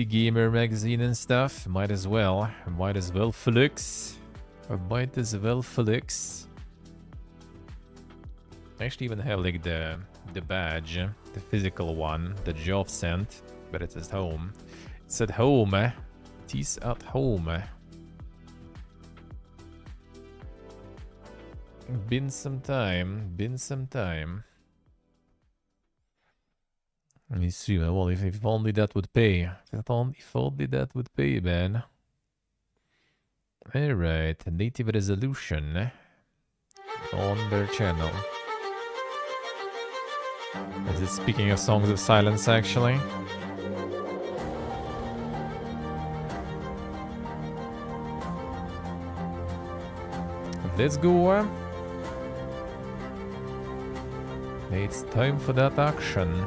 PC Gamer magazine and stuff. Might as well. Flux. I actually even have like the badge, the physical one, the job sent, but it's at home. It's at home. It is at home. Been some time. Let me see. Well, if only that would pay. If only that would pay, man. Alright, native resolution on their channel. Is it speaking of Songs of Silence, actually? Let's go. It's time for that action.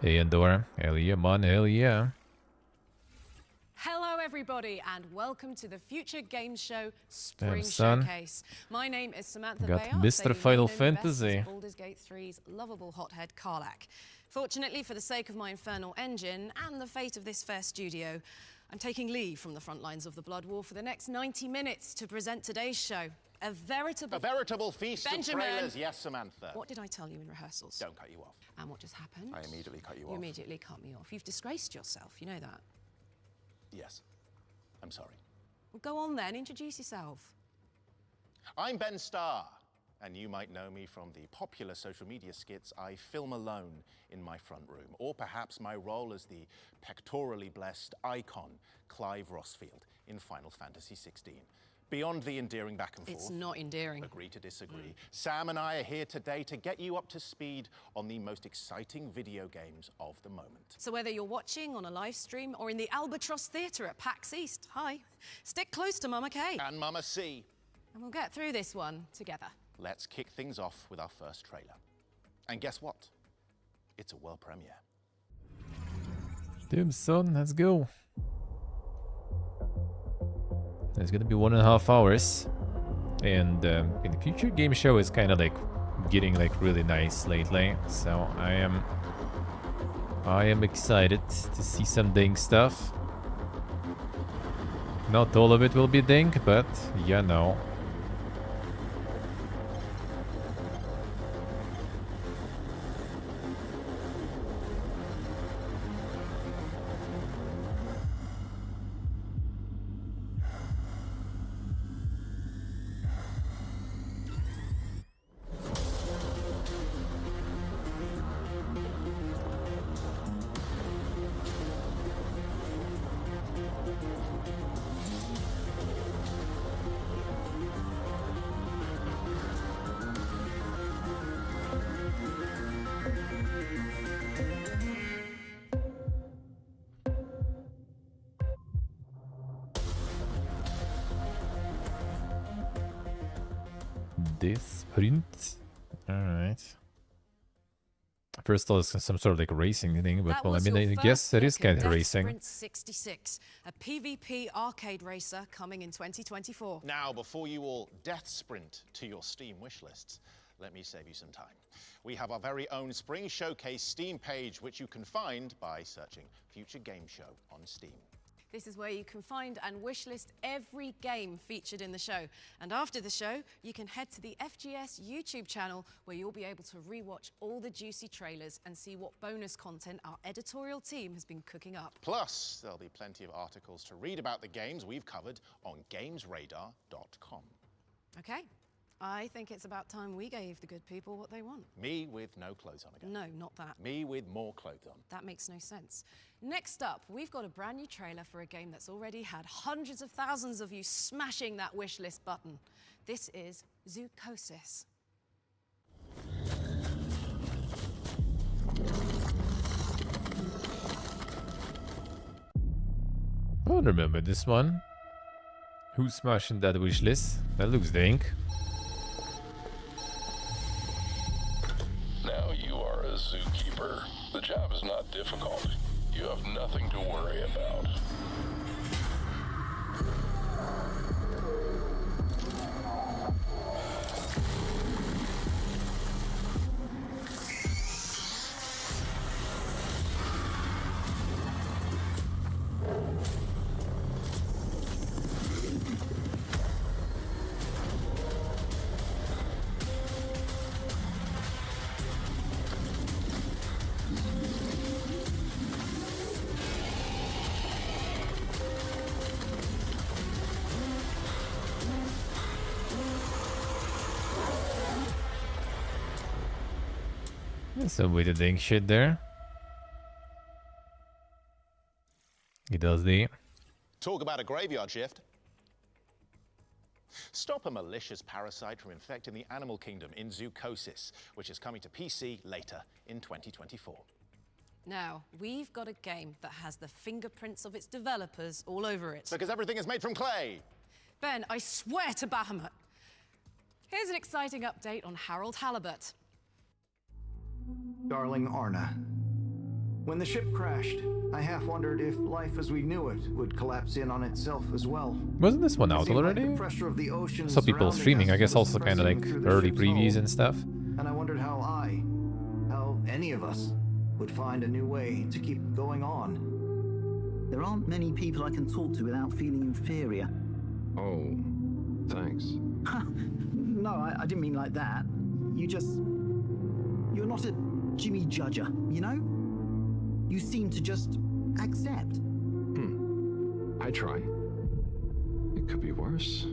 Hey, Andor. Hell yeah, man. Hell yeah. Hello, everybody, and welcome to the Future Games Show Spring Showcase. My name is Samantha Got Bayer, Mr. Final Fantasy. Baldur's Gate 3's lovable hothead Karlach. Fortunately, for the sake of my infernal engine and the fate of this fair studio, I'm taking leave from the front lines of the Blood War for the next 90 minutes to present today's show. A veritable feast Benjamin. of trailers, yes, Samantha. What did I tell you in rehearsals? Don't cut you off. And what just happened? I immediately cut you off. You immediately cut me off. You've disgraced yourself, you know that. Yes. I'm sorry. Well, go on then, introduce yourself. I'm Ben Starr, and you might know me from the popular social media skits I film alone in my front room, or perhaps my role as the pectorally blessed icon Clive Rossfield in Final Fantasy XVI. Beyond the endearing back and forth. It's not endearing. Agree to disagree. Sam and I are here today to get you up to speed on the most exciting video games of the moment. So whether you're watching on a live stream or in the Albatross Theatre at PAX East, hi, stick close to Mama K. And Mama C. And we'll get through this one together. Let's kick things off with our first trailer. And guess what? It's a world premiere. Damn, son, let's go. It's gonna be 1.5 hours, and the Future Game Show is kind of like getting like really nice lately. So I am excited to see some dink stuff. Not all of it will be dink, but yeah, no. This print. Alright. First thought it was some sort of like racing thing, but well, I mean, I guess it is kind of racing. Sprint 66, a PvP arcade racer coming in 2024. Now, before you all death sprint to your Steam wishlists, let me save you some time. We have our very own Spring Showcase Steam page, which you can find by searching Future Game Show on Steam. This is where you can find and wishlist every game featured in the show. And after the show, you can head to the FGS YouTube channel where you'll be able to rewatch all the juicy trailers and see what bonus content our editorial team has been cooking up. Plus, there'll be plenty of articles to read about the games we've covered on gamesradar.com. Okay, I think it's about time we gave the good people what they want. Me with no clothes on again. No, not that. Me with more clothes on. That makes no sense. Next up, we've got a brand new trailer for a game that's already had hundreds of thousands of you smashing that wishlist button. This is Zoocosis. I don't remember this one. Who's smashing that wishlist? That looks dink. Now you are a zookeeper. The job is not difficult. You have nothing to worry about. That's a way to think shit there. He does the... Talk about a graveyard shift. Stop a malicious parasite from infecting the animal kingdom in Zoocosis, which is coming to PC later in 2024. Now, we've got a game that has the fingerprints of its developers all over it. Because everything is made from clay. Ben, I swear to Bahamut. Here's an exciting update on Harold Halibut. Darling Arna, when the ship crashed, I half wondered if life as we knew it would collapse in on itself as well. Wasn't this one It out seemed like already? the pressure of the ocean Saw people surrounding streaming, us I guess was also kind of pressing like through the early ship's previews hull. and stuff. And I wondered how any of us would find a new way to keep going on. There aren't many people I can talk to without feeling inferior. Oh, thanks. No, I didn't mean like that. You're not a Jimmy Judger, you know? You seem to just accept. I try. It could be worse.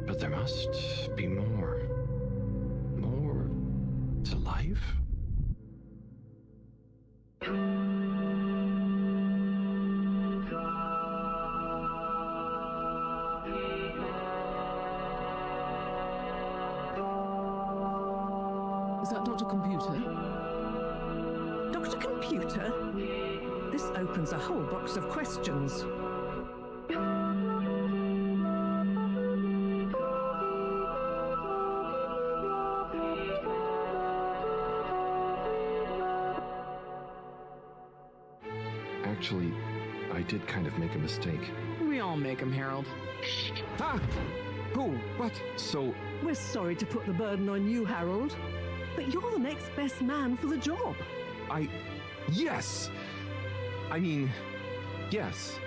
But there must be more. More to life? Is that Dr. Computer? Dr. Computer? This opens a whole box of questions. Actually, I did kind of make a mistake. We all make 'em, Harold. Ah! Oh, what? So, We're sorry to put the burden on you, Harold, but you're the next best man for the job. yes! I mean, yes.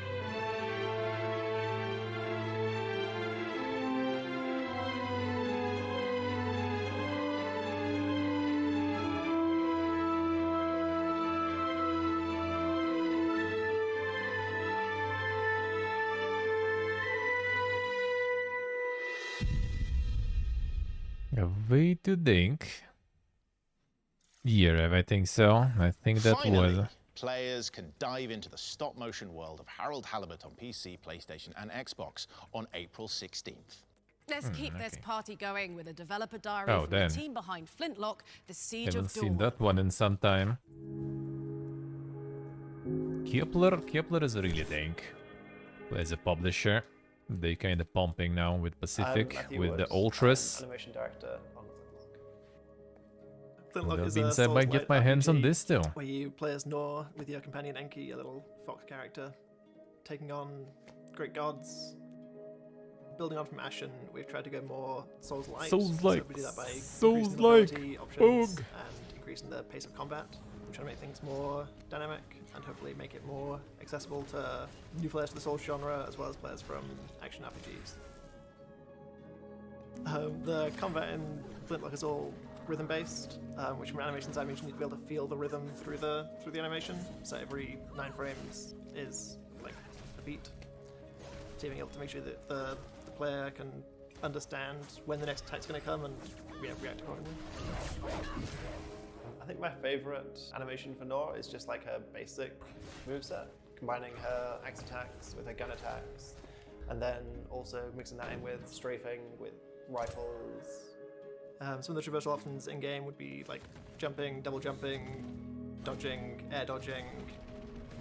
A way to think. Yeah, I think so. I think that Finally, was... players can dive into the stop-motion world of Harold Halibut on PC, PlayStation, and Xbox on April 16th. Let's keep this okay. party going with a developer diary Oh, from then. the team behind Flintlock, The Siege Haven't of seen Dawn. that one in some time. Kepler is a really thing. As a publisher, they kind of pumping now with Pacific, Matthew with the Woods, Ultras. animation director on Flintlock. Flintlock That is being a said, I might get Souls-like my hands on RPG this too. where you play as Nor with your companion Enki, a little fox character, taking on great gods. Building on from Ashen, we've tried to go more Souls-like. Souls-like. So we do that by Souls-like. increasing the ability options Ugh. and increasing the pace of combat. We're trying to make things more dynamic and hopefully make it more accessible to new players to the Souls genre as well as players from action RPGs. The combat in Flintlock is all rhythm-based, which from an animation side means you need to be able to feel the rhythm through the animation. So every 9 frames is like a beat. So being able to make sure that the player can understand when the next attack's going to come and react accordingly. I think my favorite animation for Nor is just like her basic moveset, combining her axe attacks with her gun attacks, and then also mixing that in with strafing, with rifles. Some of the traversal options in game would be like jumping, double jumping, dodging, air dodging,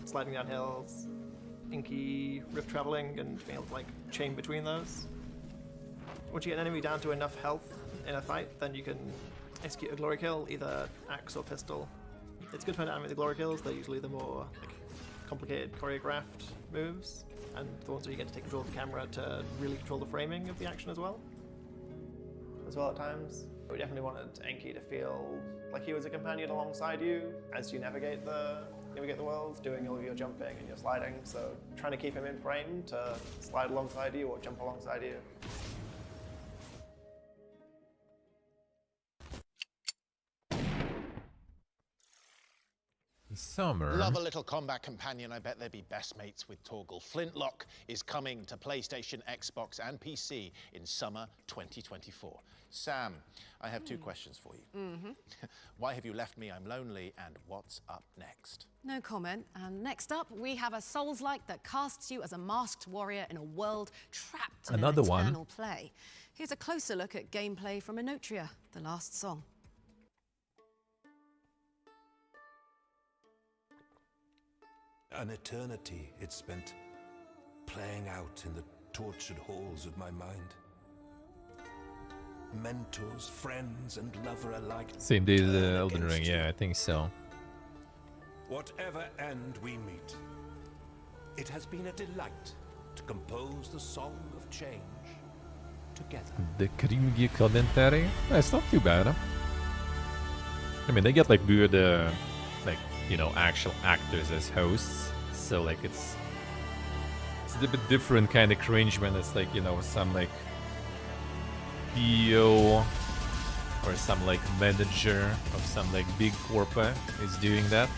sliding down hills, inky rift traveling, and being able to like chain between those. Once you get an enemy down to enough health in a fight, then you can execute a glory kill, either axe or pistol. It's good to animate the glory kills. They're usually the more like complicated choreographed moves, and the ones where you get to take control of the camera to really control the framing of the action as well. At times, we definitely wanted Enki to feel like he was a companion alongside you as you navigate the world, doing all of your jumping and your sliding. So trying to keep him in frame to slide alongside you or jump alongside you. Summer. Love a little combat companion. I bet they'd be best mates with Torgal. Flintlock is coming to PlayStation, Xbox, and PC in summer 2024. Sam, I have two questions for you. Why have you left me? I'm lonely. And what's up next? No comment. And next up, we have a Souls-like that casts you as a masked warrior in a world trapped in Another an one. eternal play. Here's a closer look at gameplay from Enotria, the last song. An eternity it spent playing out in the tortured halls of my mind. Mentors, friends, and lover alike. Same day as turn Elden against Ring, you. yeah, I think so. Whatever end we meet, it has been a delight to compose the song of change together. The krimgi commentary? That's not too bad, huh? I mean, they get like weird, like, you know, actual actors as hosts. So like it's a bit different kind of cringe when it's like, you know, some like CEO or some like manager of some like big corporate is doing that.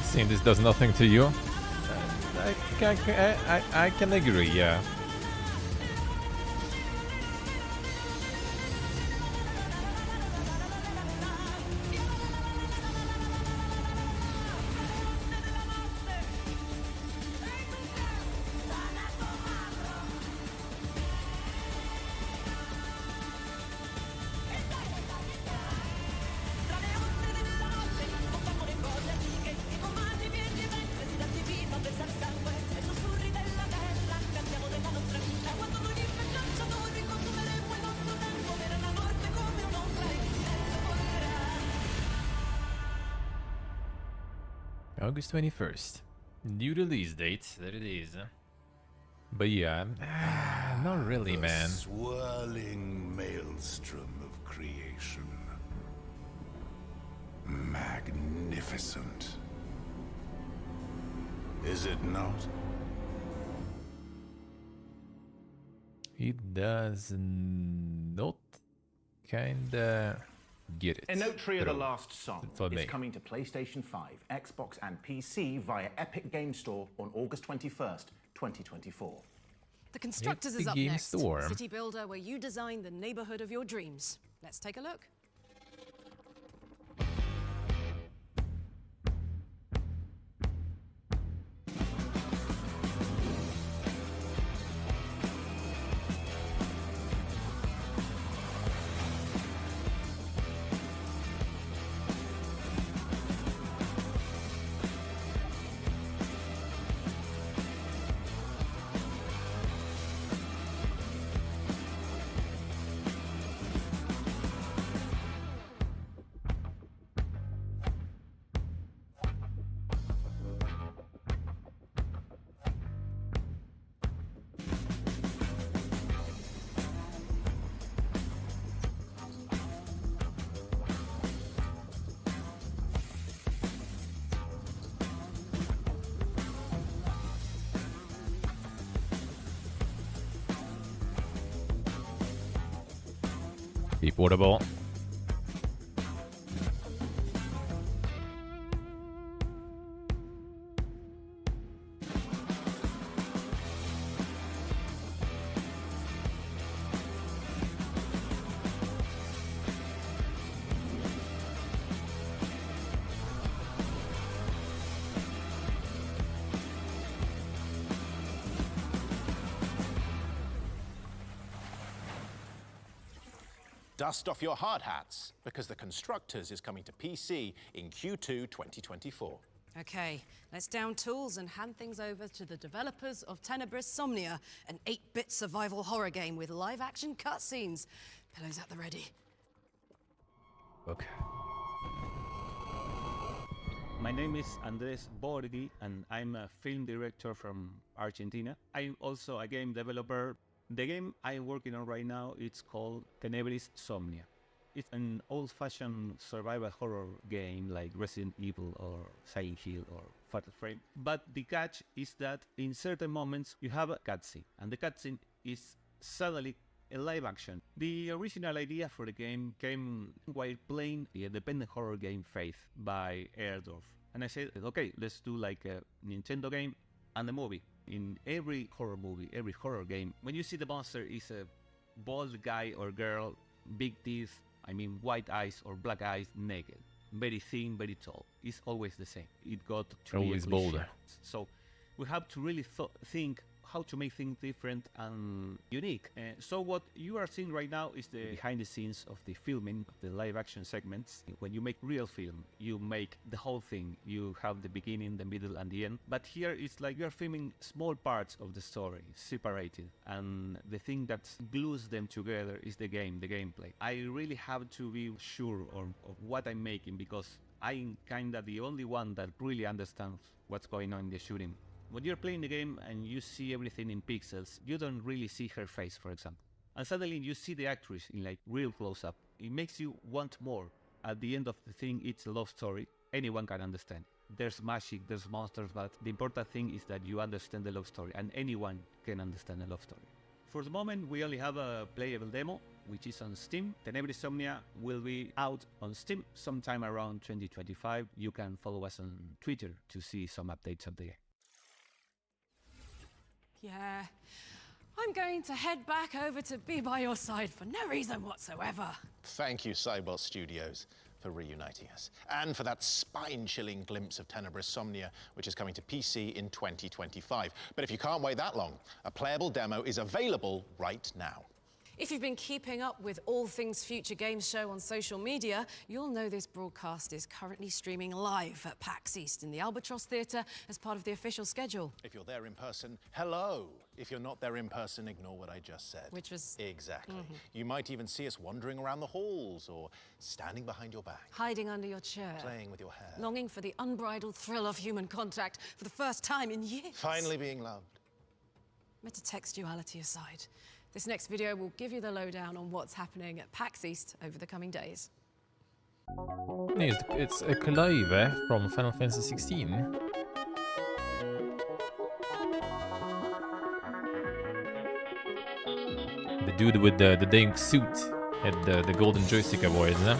Seeing this does nothing to you, I can agree, yeah. August 21st. New release date. There it is. But yeah, not really, man. Swirling maelstrom of creation. Magnificent. Is it not? He does not kinda get it. Enotria: The through. Last Song For me. is coming to PlayStation 5, Xbox, and PC via Epic Game Store on August 21st, 2024. The Constructors Epic is up Game next. Store. City builder where you design the neighborhood of your dreams. Let's take a look. Be portable. Dust off your hard hats, because The Constructors is coming to PC in Q2 2024. Okay, let's down tools and hand things over to the developers of Tenebris Somnia, an 8-bit survival horror game with live-action cutscenes. Pillows at the ready. Okay. My name is Andres Borghi, and I'm a film director from Argentina. I'm also a game developer. The game I'm working on right now, it's called Tenebris Somnia. It's an old-fashioned survival horror game like Resident Evil or Silent Hill or Fatal Frame. But the catch is that in certain moments you have a cutscene, and the cutscene is suddenly a live action. The original idea for the game came while playing the independent horror game Faith by Airdorf. And I said, okay, let's do like a Nintendo game and a movie. In every horror movie, every horror game, when you see the monster is a bald guy or girl, big teeth, I mean white eyes or black eyes, naked, very thin, very tall. It's always the same. It got to always be bolder. So we have to really think how to make things different and unique. So what you are seeing right now is the behind the scenes of the filming of the live action segments. When you make real film, you make the whole thing. You have the beginning, the middle and the end. But here it's like you're filming small parts of the story, separated. And the thing that glues them together is the gameplay. I really have to be sure of what I'm making, because I'm kinda the only one that really understands what's going on in the shooting. When you're playing the game and you see everything in pixels, you don't really see her face, for example. And suddenly you see the actress in like real close-up. It makes you want more. At the end of the thing, it's a love story. Anyone can understand. There's magic, there's monsters, but the important thing is that you understand the love story, and anyone can understand the love story. For the moment, we only have a playable demo, which is on Steam. Tenebris Somnia will be out on Steam sometime around 2025. You can follow us on Twitter to see some updates of the game. Yeah, I'm going to head back over to be by your side for no reason whatsoever. Thank you, Cybot Studios, for reuniting us. And for that spine-chilling glimpse of Tenebris Somnia, which is coming to PC in 2025. But if you can't wait that long, a playable demo is available right now. If you've been keeping up with all things Future Games Show on social media, you'll know this broadcast is currently streaming live at PAX East in the Albatross Theatre as part of the official schedule. If you're there in person, hello. If you're not there in person, ignore what I just said. Which was... Exactly. You might even see us wandering around the halls or standing behind your back. Hiding under your chair. Playing with your hair. Longing for the unbridled thrill of human contact for the first time in years. Finally being loved. Metatextuality aside, this next video will give you the lowdown on what's happening at PAX East over the coming days. It's a Clive from Final Fantasy 16. The dude with the dang suit had the golden joystick award, isn't it?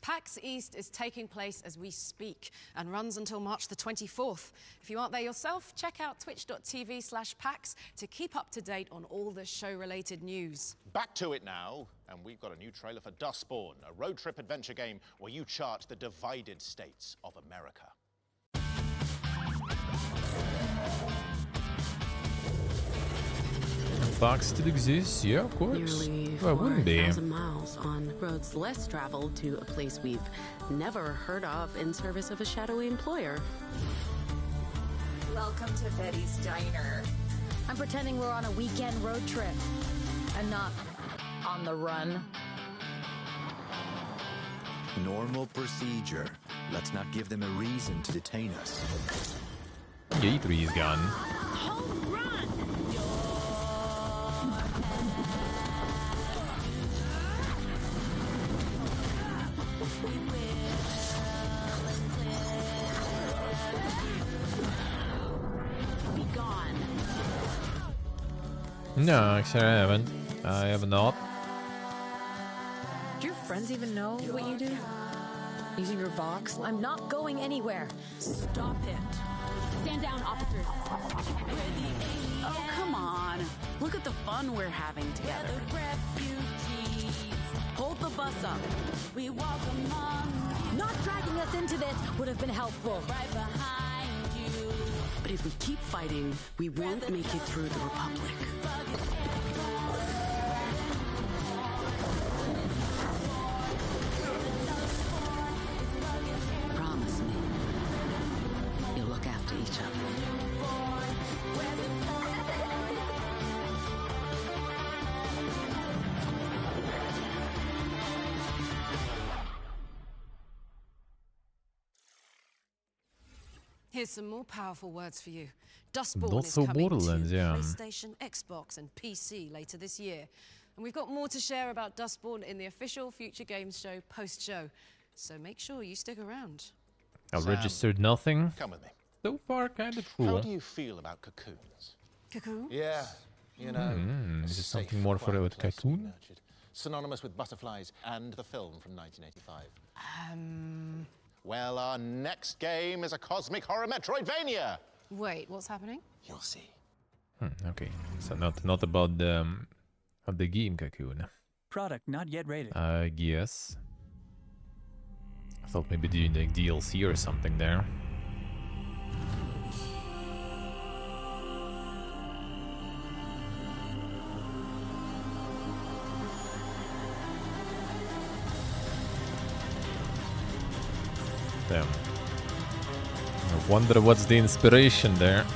PAX East is taking place as we speak and runs until March the 24th. If you aren't there yourself, check out twitch.tv/PAX to keep up to date on all the show-related news. Back to it now, and we've got a new trailer for Dustborn, a road trip adventure game where you chart the divided states of America. Box still exists? Yeah, of course. Nearly Well, it wouldn't be. 4,000 miles on roads less traveled to a place we've never heard of in service of a shadowy employer. Welcome to Betty's Diner. I'm pretending we're on a weekend road trip and not on the run. Normal procedure. Let's not give them a reason to detain us. Yeah, E3 is gone. Home run! Be gone. No, actually I haven't. I have not. Do your friends even know what you do? Using your Vox? I'm not going anywhere. Stop it. Stand down, officers. Oh, come on. Look at the fun we're having together. Hold the bus up. We walk among. Not dragging us into this would have been helpful. Right behind you. But if we keep fighting, we won't make it through the Republic. Promise me, you'll look after each other. Here's some more powerful words for you. Dustborn Not is so coming Borderlands, to yeah. PlayStation, Xbox, and PC later this year. And we've got more to share about Dustborn in the official Future Games Show post-show. So make sure you stick around. I Sam, registered nothing. Come with me. So far, kind of How cool. do you feel about cocoons? Cocoon? Yeah, you know. Is it safe, something more for quiet the place to be cocoon? nurtured. Synonymous with butterflies and the film from 1985. Well, our next game is a cosmic horror Metroidvania. Wait, what's happening? You'll see. Okay, so not about the game cocoon. Product not yet rated. I guess. I thought maybe doing like DLC or something there. Damn. I wonder what's the inspiration there.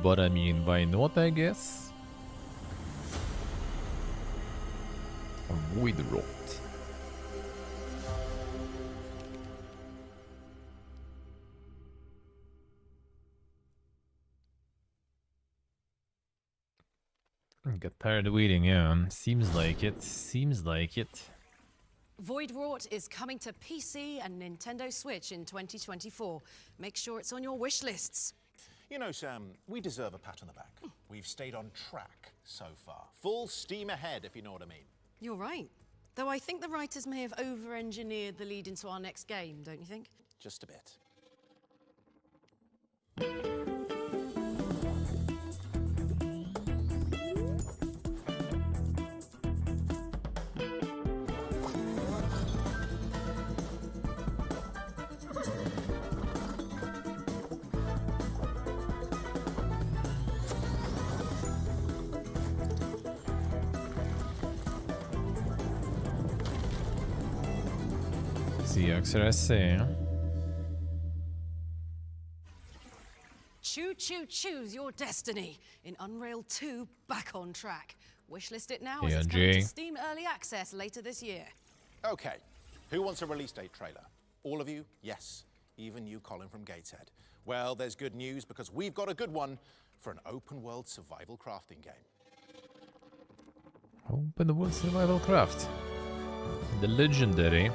But I mean, why not, I guess? Void rot. Got tired of waiting, yeah. Seems like it. Seems like it. Void Rot is coming to PC and Nintendo Switch in 2024. Make sure it's on your wish lists. You know, Sam, we deserve a pat on the back. We've stayed on track so far. Full steam ahead, if you know what I mean. You're right. Though I think the writers may have over-engineered the lead into our next game, don't you think? Just a bit. CXRSC. Choose your destiny in Unreal 2 back on track. Wishlist it now Yeah, as it's coming Jay. to Steam Early Access later this year. Okay, who wants a release date trailer? All of you? Yes. Even you, Colin from Gateshead. Well, there's good news because we've got a good one for an open-world survival crafting game. Open world survival craft. The legendary.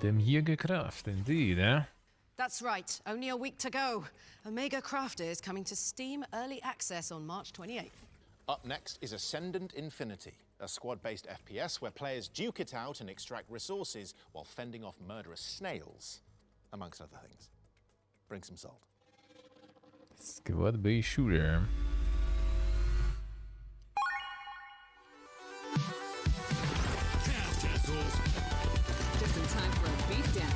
Dem hier gekraft, indeed, eh? That's right, only a week to go. Omega Crafter is coming to Steam Early Access on March 28th. Up next is Ascendant Infinity, a squad-based FPS where players duke it out and extract resources while fending off murderous snails, amongst other things. Bring some salt. Squad-based shooter. Just in time for a beatdown.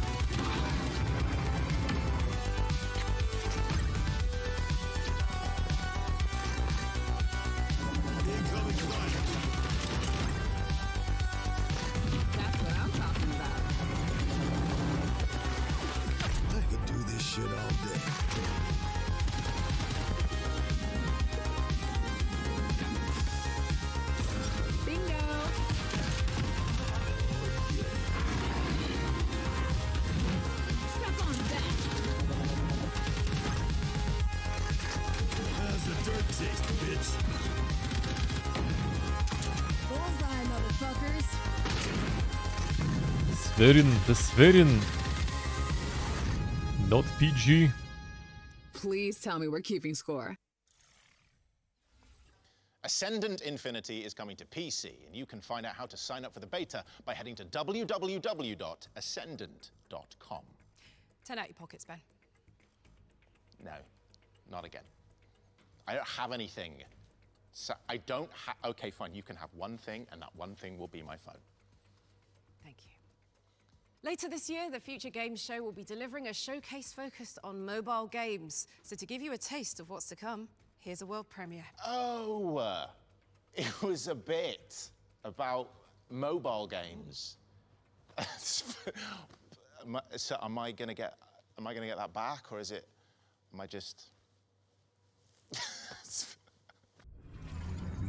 Das wären not PG. Please tell me we're keeping score. Ascendant Infinity is coming to PC, and you can find out how to sign up for the beta by heading to www.ascendant.com. 10 out your pockets, Ben. No, not again. I don't have anything. So I don't have. Okay, fine. You can have one thing, and that one thing will be my phone. Thank you. Later this year, the Future Games Show will be delivering a showcase focused on mobile games. So to give you a taste of what's to come, here's a world premiere. Oh, it was a bit about mobile games. So am I gonna get that back, or am I just?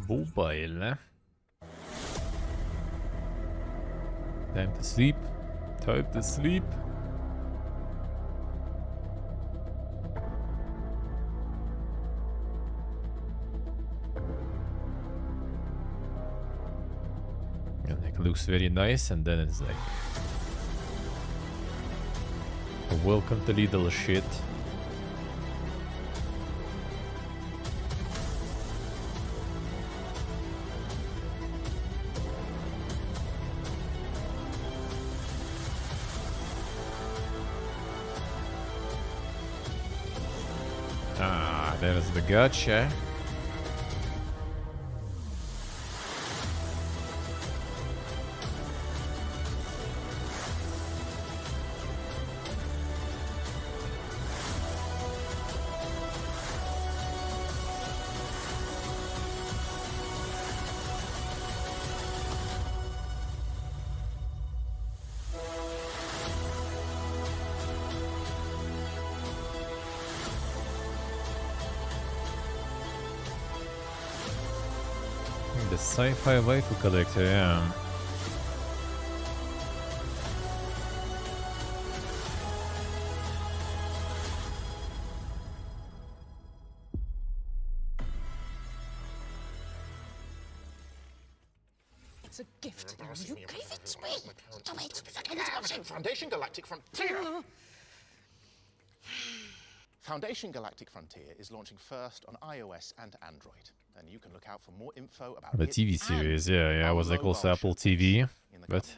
Mobile. Time to sleep. Time to sleep. And it looks very nice, and then it's like welcome to little shit. Ah, there's the gotcha. The sci-fi waifu collector, yeah. It's a gift. You gave it to me. Damn it. Foundation Galactic Frontier. Foundation Galactic Frontier is launching first on iOS and Android, and you can look out for more info about The it TV series, yeah, it was like also mobile Apple TV, but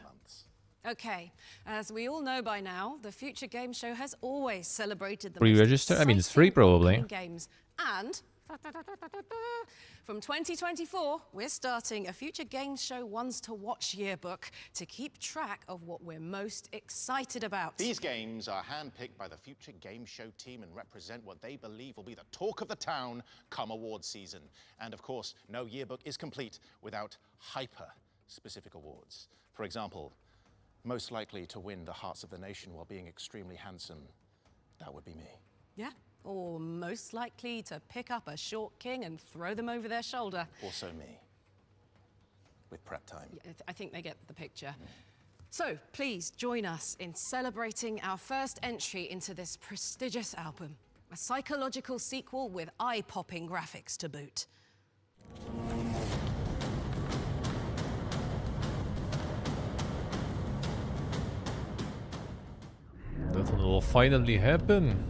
Okay, as we all know by now, the Future Game Show has always celebrated the pre-register. I mean, it's free probably. games. And from 2024, we're starting a Future Game Show Ones to Watch yearbook to keep track of what we're most excited about. These games are handpicked by the Future Game Show team and represent what they believe will be the talk of the town come award season. And of course, no yearbook is complete without hyper-specific awards. For example, most likely to win the hearts of the nation while being extremely handsome, that would be me. Yeah, or most likely to pick up a short king and throw them over their shoulder. Also me, with prep time. Yeah, I think they get the picture. So please join us in celebrating our first entry into this prestigious album, a psychological sequel with eye-popping graphics to boot. That will finally happen.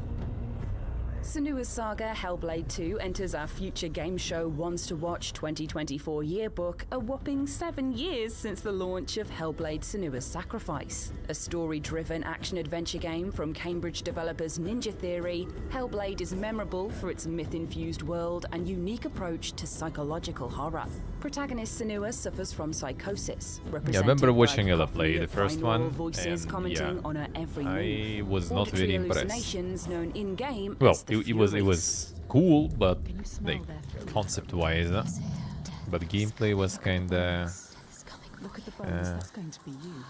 Senua's Saga Hellblade 2 enters our Future Game Show Ones to Watch 2024 yearbook a whopping 7 years since the launch of Hellblade Senua's Sacrifice. A story-driven action-adventure game from Cambridge developers Ninja Theory, Hellblade is memorable for its myth-infused world and unique approach to psychological horror. Protagonist Senua suffers from psychosis. Yeah, I remember watching Hellblade, the first one, voices and commenting yeah, on her every I move. was not Auditory really impressed. hallucinations known in-game Well, as the it was cool, but like concept-wise, but the gameplay was kinda. Look at the bones, that's going to be you.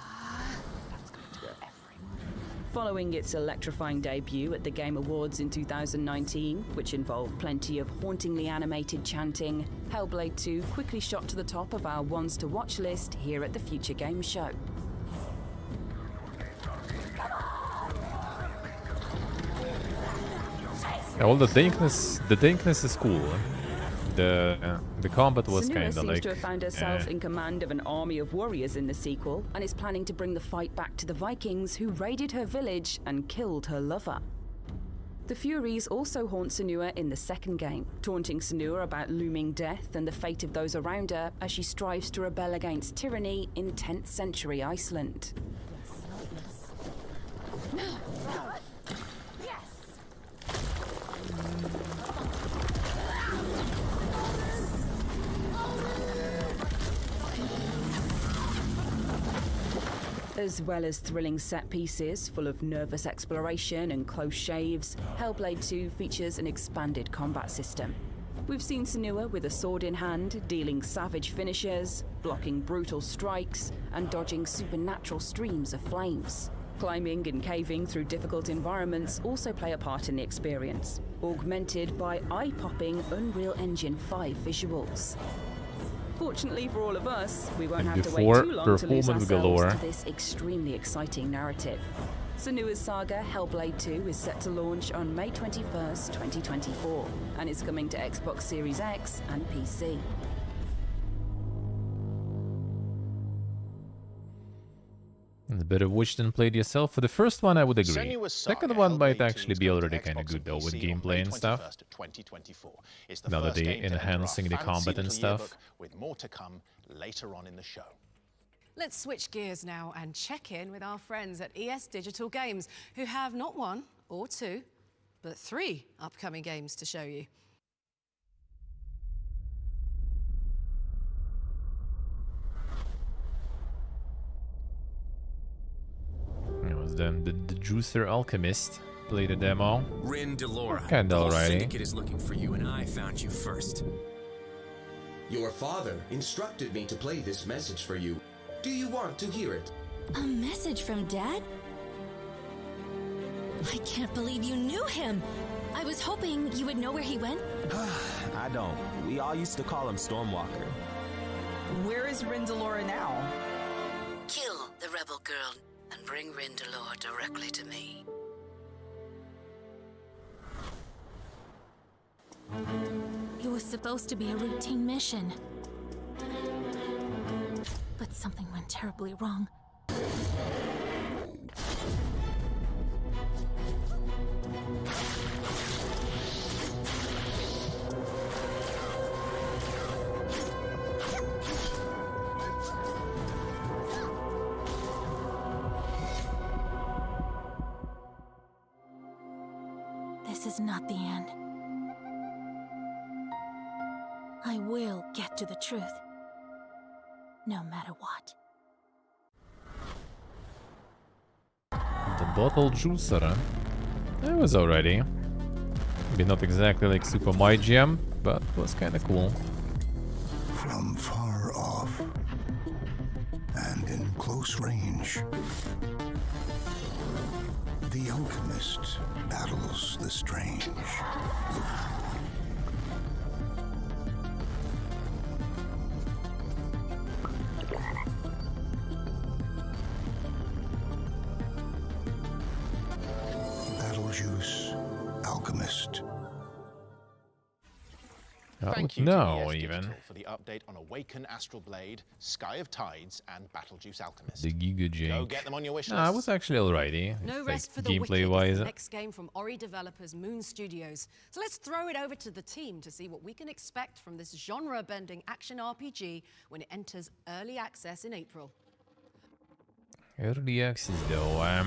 Following its electrifying debut at the Game Awards in 2019, which involved plenty of hauntingly animated chanting, Hellblade 2 quickly shot to the top of our Ones to Watch list here at the Future Game Show. Yeah, well, the dankness is cool. the combat was Senua kind of seems like to have found herself in command of an army of warriors in the sequel and is planning to bring the fight back to the Vikings who raided her village and killed her lover. The Furies also haunt Senua in the second game, taunting Senua about looming death and the fate of those around her as she strives to rebel against tyranny in 10th century Iceland. As well as thrilling set pieces full of nervous exploration and close shaves, Hellblade 2 features an expanded combat system. We've seen Senua with a sword in hand, dealing savage finishes, blocking brutal strikes, and dodging supernatural streams of flames. Climbing and caving through difficult environments also play a part in the experience, augmented by eye-popping Unreal Engine 5 visuals. Fortunately for all of us, we won't have to wait too long to lose performance ourselves galore. to this extremely exciting narrative. Senua's Saga Hellblade 2 is set to launch on May 21st, 2024, and is coming to Xbox Series X and PC. A bit of which than played yourself. For the first one, I would agree. Senua's Saga Second one might Hellblade 2 actually is be coming to already kind of Xbox good though with PC on gameplay May and stuff. 21st, 2024. It's the Now that first they're game to enter our enhancing the fancy combat and little stuff. yearbook, with more to come later on in the show. Let's switch gears now and check in with our friends at ES Digital Games, who have not one or two, but 3 upcoming games to show you. It was them, the Juicer Alchemist. Played a demo. Rin Delora. Kinda The whole alrighty. syndicate is looking for you, and I found you first. Your father instructed me to play this message for you. Do you want to hear it? A message from Dad? I can't believe you knew him. I was hoping you would know where he went. I don't. We all used to call him Stormwalker. Where is Rindelora now? Kill the rebel girl and bring Rindelor directly to me. It was supposed to be a routine mission. But something went terribly wrong. This is not the end. I will get to the truth, no matter what. The bottle juicer, huh? It was alrighty. Maybe not exactly like Super My Jam, but was kinda cool. From far off and in close range, the alchemist battles the strange. Juice, Alchemist. Thank you No, to ES even. Digital for the update on Awaken Astral Blade, Sky of Tides, and Battle Juice Alchemist. The Giga Jake. Go get them on your wish Nah, it lists. was actually alrighty. No Like, rest for the gameplay wicked wise. is the next game from Ori developers Moon Studios. So let's throw it over to the team to see what we can expect from this genre-bending action RPG when it enters early access in April. Early access though.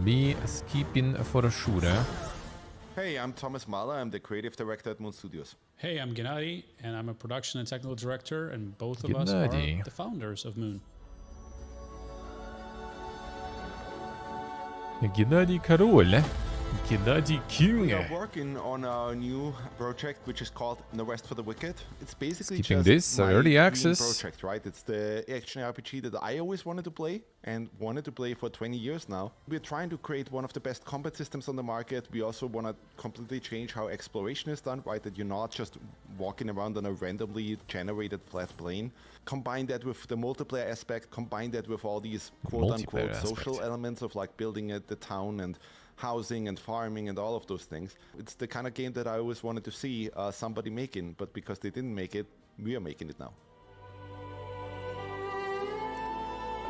Me skipping for a shooter. Hey, I'm Thomas Mahler. I'm the creative director at Moon Studios. Hey, I'm Gennady, and I'm a production and technical director, and both of us Gennady. are the founders of Moon. Gennady Король. Gennady King. We are working on a new project which is called No Rest for the Wicked. It's basically Skipping just this, my early dream access. project, right? It's the action RPG that I always wanted to play and wanted to play for 20 years now. We're trying to create one of the best combat systems on the market. We also want to completely change how exploration is done, right? That you're not just walking around on a randomly generated flat plane. Combine that with the multiplayer aspect, combine that with all these quote-unquote Multiplayer social aspect. elements of like building the town and housing and farming and all of those things. It's the kind of game that I always wanted to see somebody making, but because they didn't make it, we are making it now.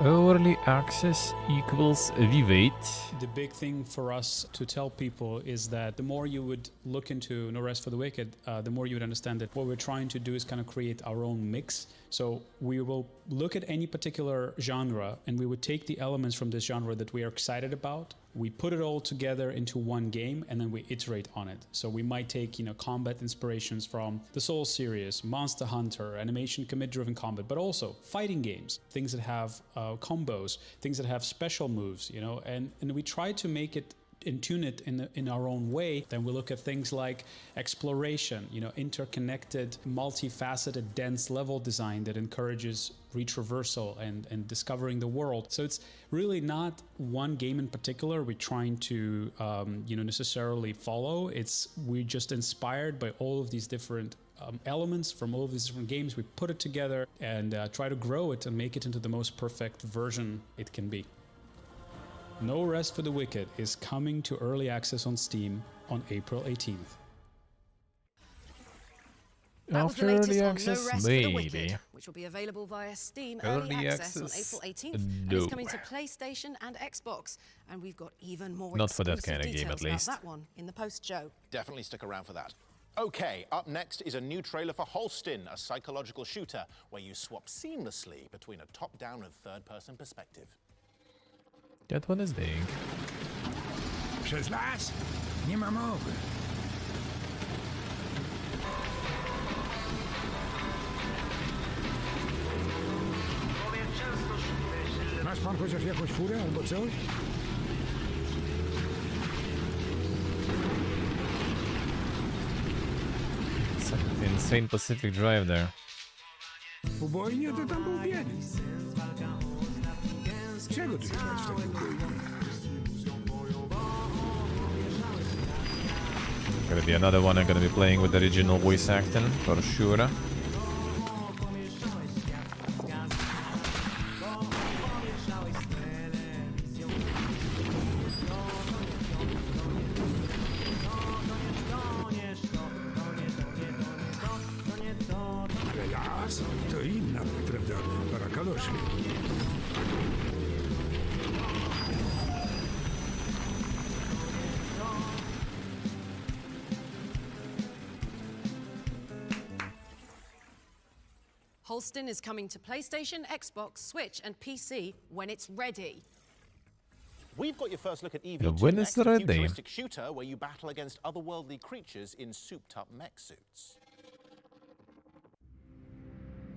Early access equals VOD. The big thing for us to tell people is that the more you would look into No Rest for the Wicked, the more you would understand that what we're trying to do is kind of create our own mix. So we will look at any particular genre and we would take the elements from this genre that we are excited about. We put it all together into one game and then we iterate on it. So we might take, combat inspirations from the Souls series, Monster Hunter, animation commit-driven combat, but also fighting games, things that have combos, things that have special moves, and we try to make it and tune it in our own way. Then we look at things like exploration, interconnected, multifaceted, dense level design that encourages retraversal and discovering the world. So it's really not one game in particular we're trying to necessarily follow. We're just inspired by all of these different elements from all of these different games. We put it together and try to grow it and make it into the most perfect version it can be. No Rest for the Wicked is coming to early access on Steam on April 18th. That was the After latest early on access, No Rest for the Wicked, maybe. which will be available via Steam Early Early Access on access, April 18th. And it's no. coming to PlayStation and Xbox. And we've got even more Not for that exclusive kind of game, details at least. about that one in the post-show. Definitely stick around for that. Okay, up next is a new trailer for Holston, a psychological shooter where you swap seamlessly between a top-down and third-person perspective. That one is big. Przez las? Nie ma mowy. Masz pan chociaż jakąś furę albo coś? It's an insane Pacific Drive there. Ubojnie to tam był bieg. Czego tu szukać w takiej ubojni? Gonna be another one I'm gonna be playing with the original voice acting, for sure. Ale las to inna, prawda? Para kaloszy. Holston is coming to PlayStation, Xbox, Switch, and PC when it's ready. We've got your first look at Yeah, EV2 when next, is a ready? futuristic shooter where you battle against otherworldly creatures in souped-up mech suits.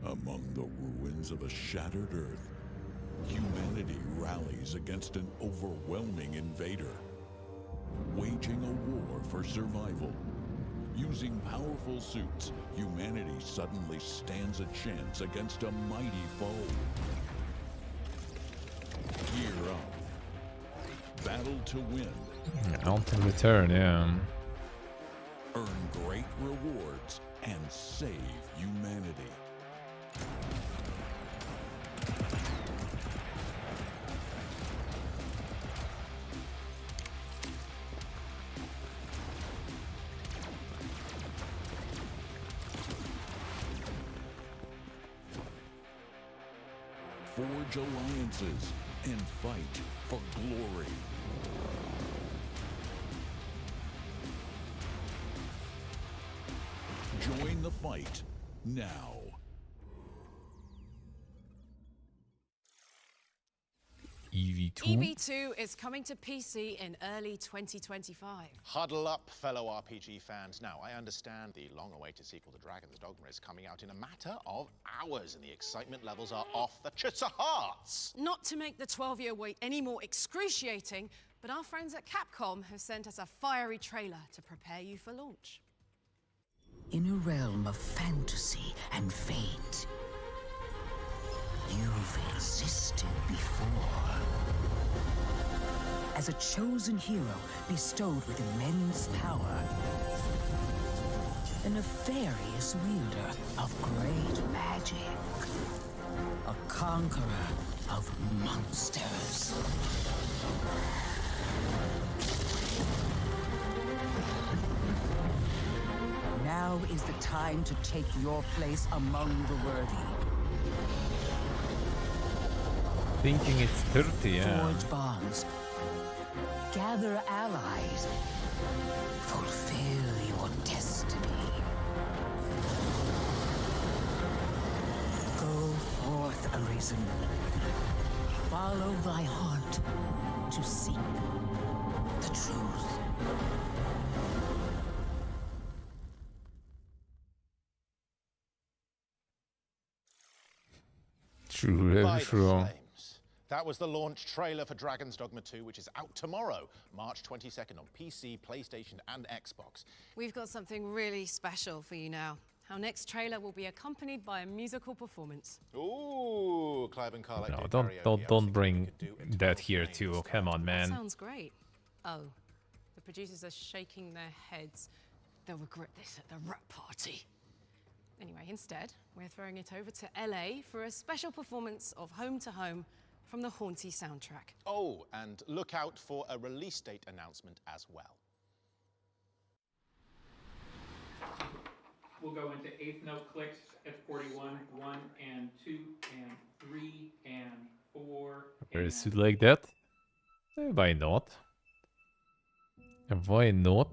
Among the ruins of a shattered Earth, humanity rallies against an overwhelming invader, waging a war for survival. Using powerful suits, humanity suddenly stands a chance against a mighty foe. Gear up. Battle to win. Out and return, yeah. Earn great rewards and save humanity. Forge alliances and fight for glory. Join the fight now. EV2? EV2 is coming to PC in early 2025. Huddle up, fellow RPG fans. Now, I understand the long-awaited sequel to Dragon's Dogma is coming out in a matter of hours, and the excitement levels are off the hearts. Not to make the 12-year wait any more excruciating, but our friends at Capcom have sent us a fiery trailer to prepare you for launch. In a realm of fantasy and fate, you've existed before. As a chosen hero bestowed with immense power, a nefarious wielder of great magic, a conqueror of monsters. is the time to take your place among the worthy. Thinking it's 30, yeah. Forge bonds. Gather allies. Fulfill your destiny. Go forth, Arisen. Follow thy heart to seek the truth. By the True. flames. That was the launch trailer for Dragon's Dogma 2, which is out tomorrow, March 22nd on PC, PlayStation, and Xbox. We've got something really special for you now. Our next trailer will be accompanied by a musical performance. Ooh, Clive and Carl. No, don't bring that here too. Come on, man. Sounds great. Oh, the producers are shaking their heads. They'll regret this at the rap party. Anyway, instead, we're throwing it over to LA for a special performance of Home to Home from the Haunty soundtrack. Oh, and look out for a release date announcement as well. We'll go into eighth note clicks at 41, 1 and 2 and 3 and 4. Very suit like that? Why not? Why not?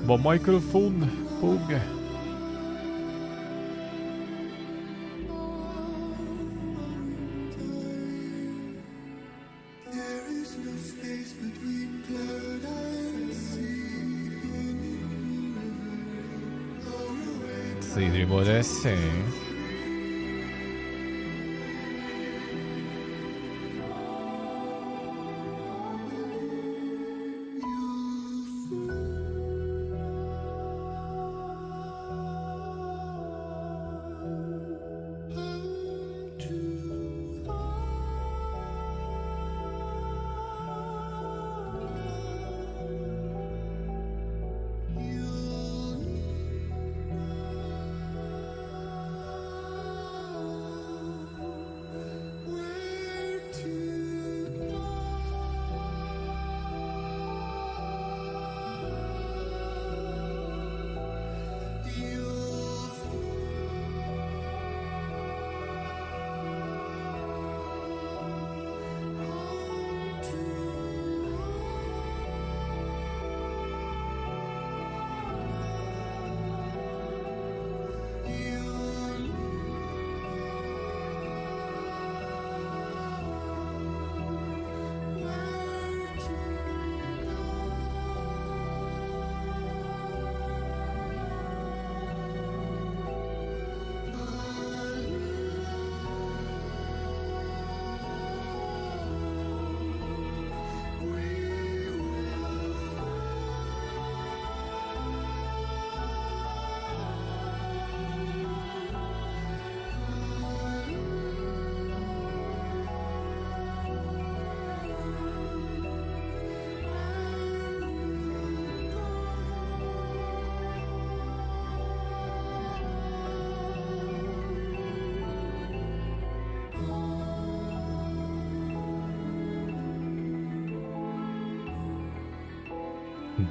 Mijn microfoon, Poog. Vedremo adesso.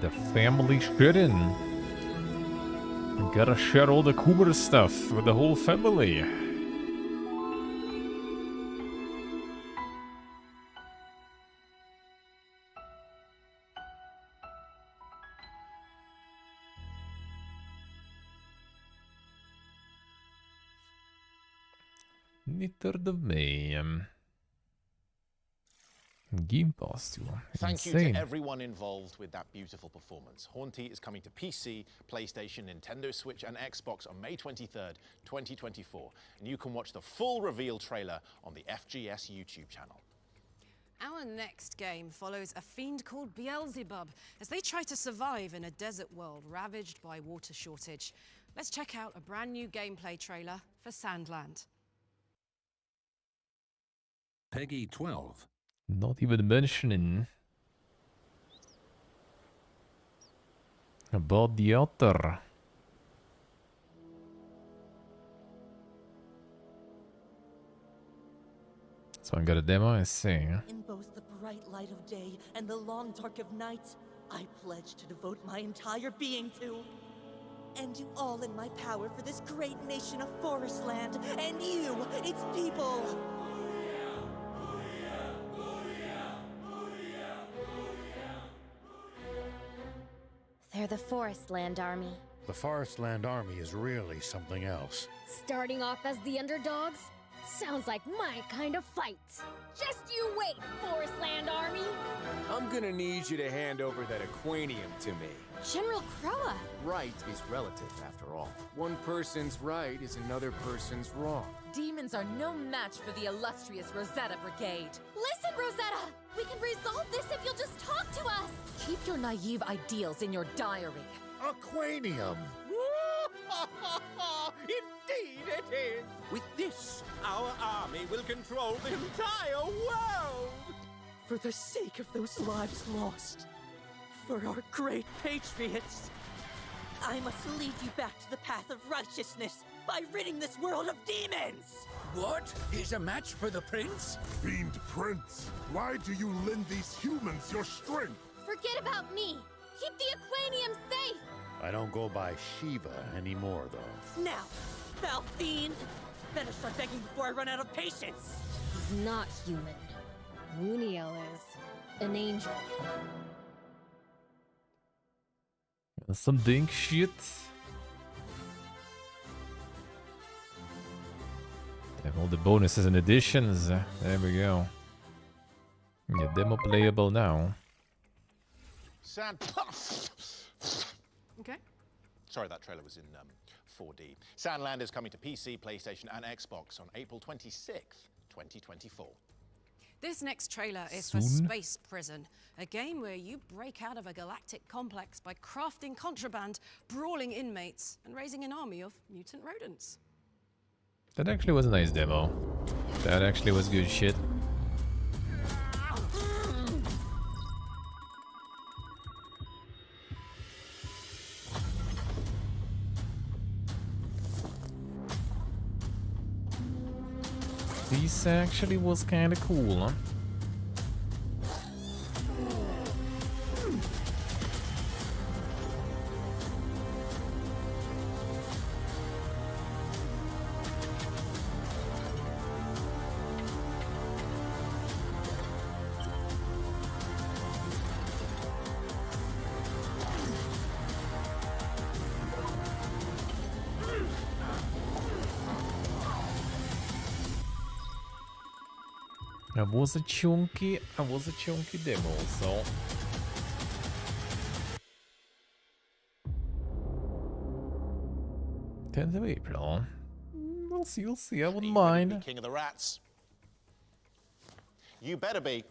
The family sharing. Gotta share all the cooler stuff with the whole family. Third of May. Game Pass too. Thank Insane. you to everyone involved with that beautiful performance. Haunty is coming to PC, PlayStation, Nintendo Switch, and Xbox on May 23rd, 2024. And you can watch the full reveal trailer on the FGS YouTube channel. Our next game follows a fiend called Beelzebub as they try to survive in a desert world ravaged by water shortage. Let's check out a brand new gameplay trailer for Sandland. Peggy 12. Not even mentioning about the other. So I got a demo, I see. In both the bright light of day and the long dark of night, I pledge to devote my entire being to and do all in my power for this great nation of Forestland and you, its people. They're the Forestland Army. The Forestland Army is really something else. Starting off as the underdogs? Sounds like my kind of fight. Just you wait, Forestland Army. I'm gonna need you to hand over that aquanium to me. General Croa. Right is relative, after all. One person's right is another person's wrong. Demons are no match for the illustrious Rosetta Brigade. Listen, Rosetta! We can resolve this if you'll just talk to us! Keep your naive ideals in your diary. Aquanium! Indeed it is! With this, our army will control the entire world! For the sake of those lives lost, for our great patriots, I must lead you back to the path of righteousness by ridding this world of demons! What? He's a match for the prince? Fiend Prince, why do you lend these humans your strength? Forget about me! Keep the aquanium safe! I don't go by Shiva anymore, though. Now, foul fiend! Better start begging before I run out of patience! He's not human. Wuniel is an angel. Some dink shit. Have all the bonuses and additions. There we go. Yeah, demo playable now. Okay. Sorry, that trailer was in 4D. Sandland is coming to PC, PlayStation, and Xbox on April 26th, 2024. This next trailer is for Space Prison, a game where you break out of a galactic complex by crafting contraband, brawling inmates, and raising an army of mutant rodents. That actually was a nice demo. That actually was good shit. This actually was kind of cool, huh? That was a chunky demo, so 10th of April. We'll see, I wouldn't mind. King of the Rats. You better be,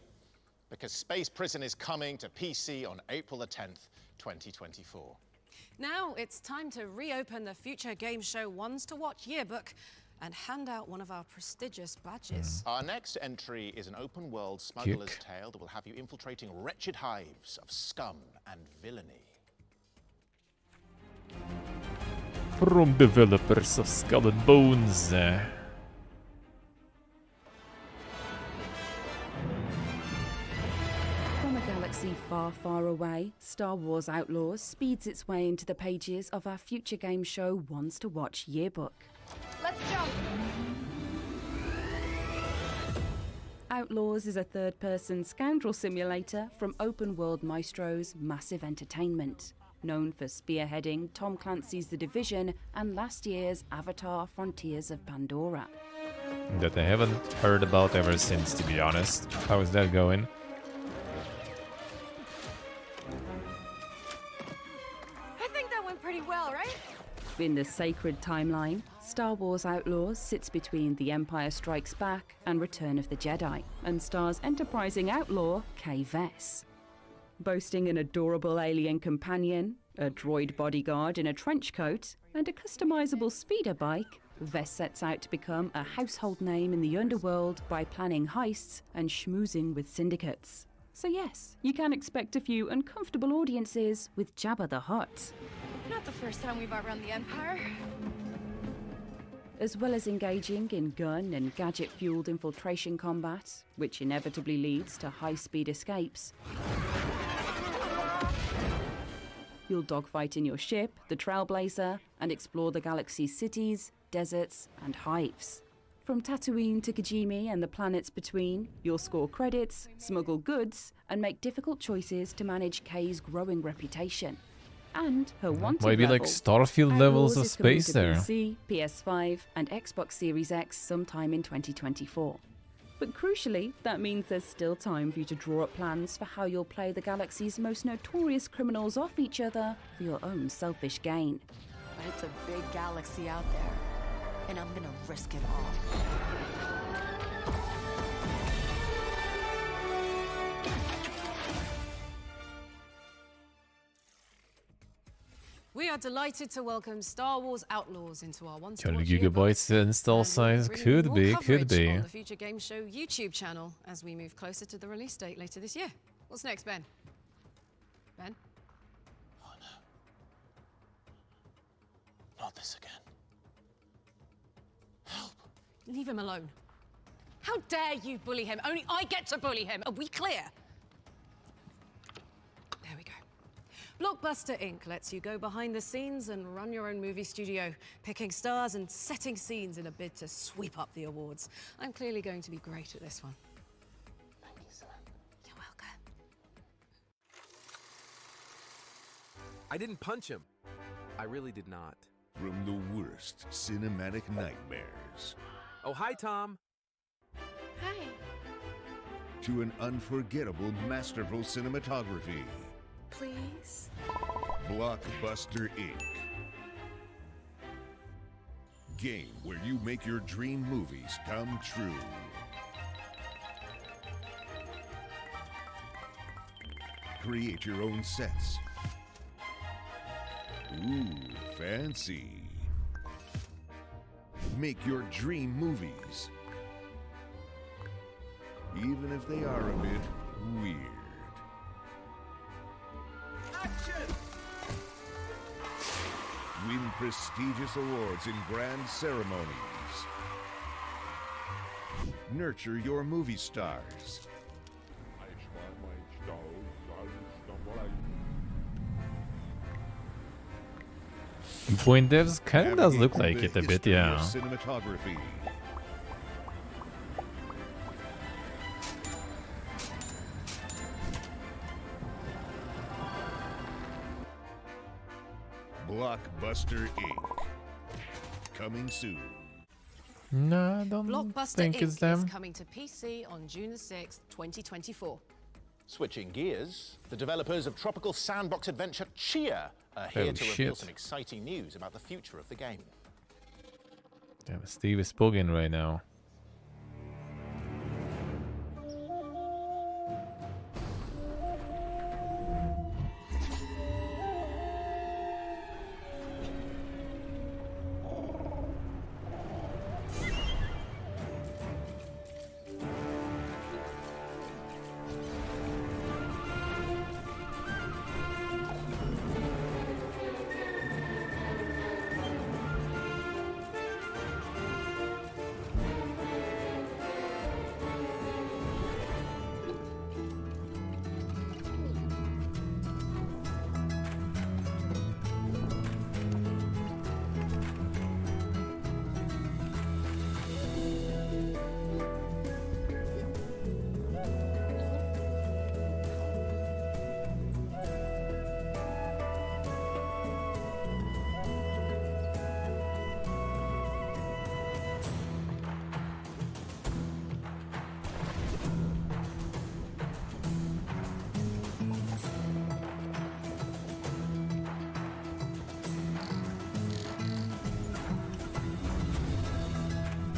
because Space Prison is coming to PC on April the 10th, 2024. Now it's time to reopen the Future Game Show Ones to Watch yearbook and hand out one of our prestigious badges. Our next entry is an open-world smuggler's tale that will have you infiltrating wretched hives of scum and villainy. From developers of Skull and Bones. From a galaxy far, far away, Star Wars Outlaws speeds its way into the pages of our Future Game Show Ones to Watch yearbook. Let's jump! Outlaws is a third-person scoundrel simulator from Open World Maestro's Massive Entertainment, known for spearheading Tom Clancy's The Division and last year's Avatar: Frontiers of Pandora. That I haven't heard about ever since, to be honest. How is that going? I think that went pretty well, right? In the sacred timeline, Star Wars Outlaws sits between The Empire Strikes Back and Return of the Jedi, and stars enterprising outlaw Kay Vess. Boasting an adorable alien companion, a droid bodyguard in a trench coat, and a customizable speeder bike, Vess sets out to become a household name in the underworld by planning heists and schmoozing with syndicates. So yes, you can expect a few uncomfortable audiences with Jabba the Hutt. Not the first time we've outrun the Empire. As well as engaging in gun and gadget-fueled infiltration combat, which inevitably leads to high-speed escapes. You'll dogfight in your ship, the Trailblazer, and explore the galaxy's cities, deserts, and hives. From Tatooine to Kijimi and the planets between, you'll score credits, smuggle goods, and make difficult choices to manage Kay's growing reputation. And her wanted Might be like level. Starfield levels Outlaws of is coming space to there. PC, PS5, and Xbox Series X sometime in 2024. But crucially, that means there's still time for you to draw up plans for how you'll play the galaxy's most notorious criminals off each other for your own selfish gain. But it's a big galaxy out there, and I'm gonna risk it all. We are delighted to welcome Star Wars Outlaws into our Once to 20 Watch gigabytes install size. Could be, could be. on the Future Game Show YouTube channel as we move closer to the release date later this year. What's next, Ben? Ben? Oh no. Not this again. Help! Leave him alone. How dare you bully him? Only I get to bully him. Are we clear? There we go. Blockbuster Inc. lets you go behind the scenes and run your own movie studio, picking stars and setting scenes in a bid to sweep up the awards. I'm clearly going to be great at this one. Thank you, sir. You're welcome. I didn't punch him. I really did not. From the worst cinematic nightmares Oh, hi, Tom. Hi. to an unforgettable, masterful cinematography. Please? Blockbuster Inc. Game where you make your dream movies come true. Create your own sets. Ooh, fancy. Make your dream movies. Even if they are a bit weird. Win prestigious awards in grand ceremonies. Nurture your movie stars. Point devs kind of does Navigate look like the it a bit, history of yeah. cinematography. Blockbuster Inc. Coming soon. No, I don't Blockbuster think Inc. it's them. is coming to PC on June the 6th, 2024. Switching gears, the developers of tropical sandbox adventure Chia are Oh, here to reveal shit. some exciting news about the future of the game. Damn, Steve is bugging right now.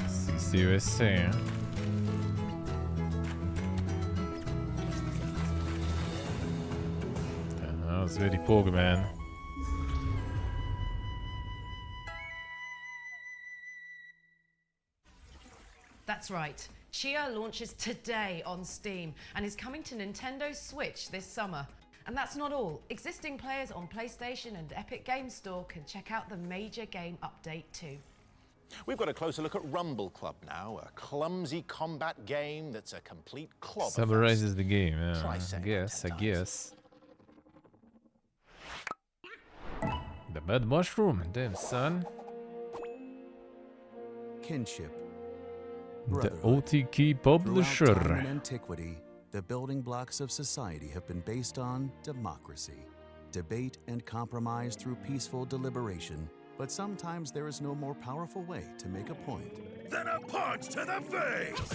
CCUSC. That was very poor, man. That's right. Chia launches today on Steam and is coming to Nintendo Switch this summer. And that's not all. Existing players on PlayStation and Epic Games Store can check out the major game update too. We've got a closer look at Rumble Club now, a clumsy combat game that's a complete clobber. Summarizes the game, yeah. Try I saying guess. The Mad Mushroom, damn son. Kinship. The OTK publisher. Throughout time and antiquity, the building blocks of society have been based on democracy, debate and compromise through peaceful deliberation. But sometimes there is no more powerful way to make a point Then a punch to the face!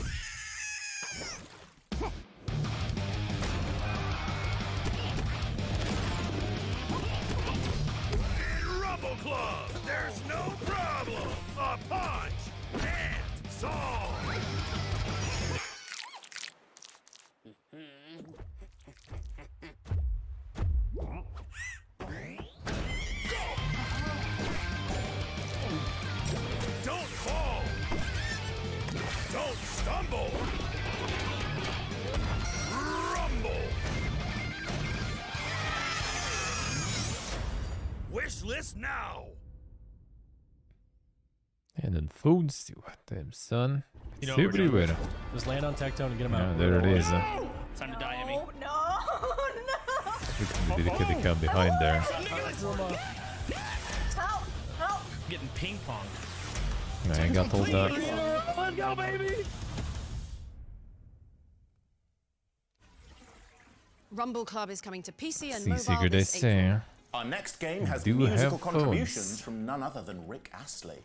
In Rumble Club, there's no problem! A punch and solve! Don't fall! Don't stumble! Rumble! Wish list now! And then phones too. Damn son. You know It's what we're doing? everywhere. Just land on Tectone and get him Yeah, out. there it is. Time to die, Emmy. Look at the come behind there. Help! Help! Getting ping pong. I got told that. Let's go, baby! Rumble Club is coming to PC and See, mobile secret they this April. say. Our next game has Do musical have contributions phones. from none other than Rick Astley.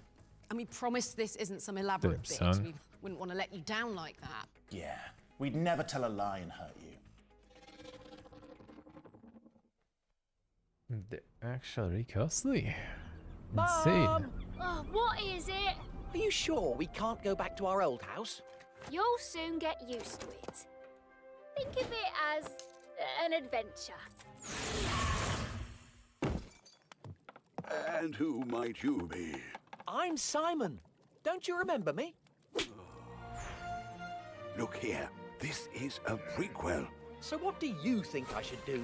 And we promise this isn't some elaborate bit. son. We wouldn't want to let you down like that. Yeah, we'd never tell a lie and hurt you. The actual Rick Astley. Insane. Insane. Oh, what is it? Are you sure we can't go back to our old house? You'll soon get used to it. Think of it as an adventure. And who might you be? I'm Simon. Don't you remember me? Look here, this is a prequel. So what do you think I should do?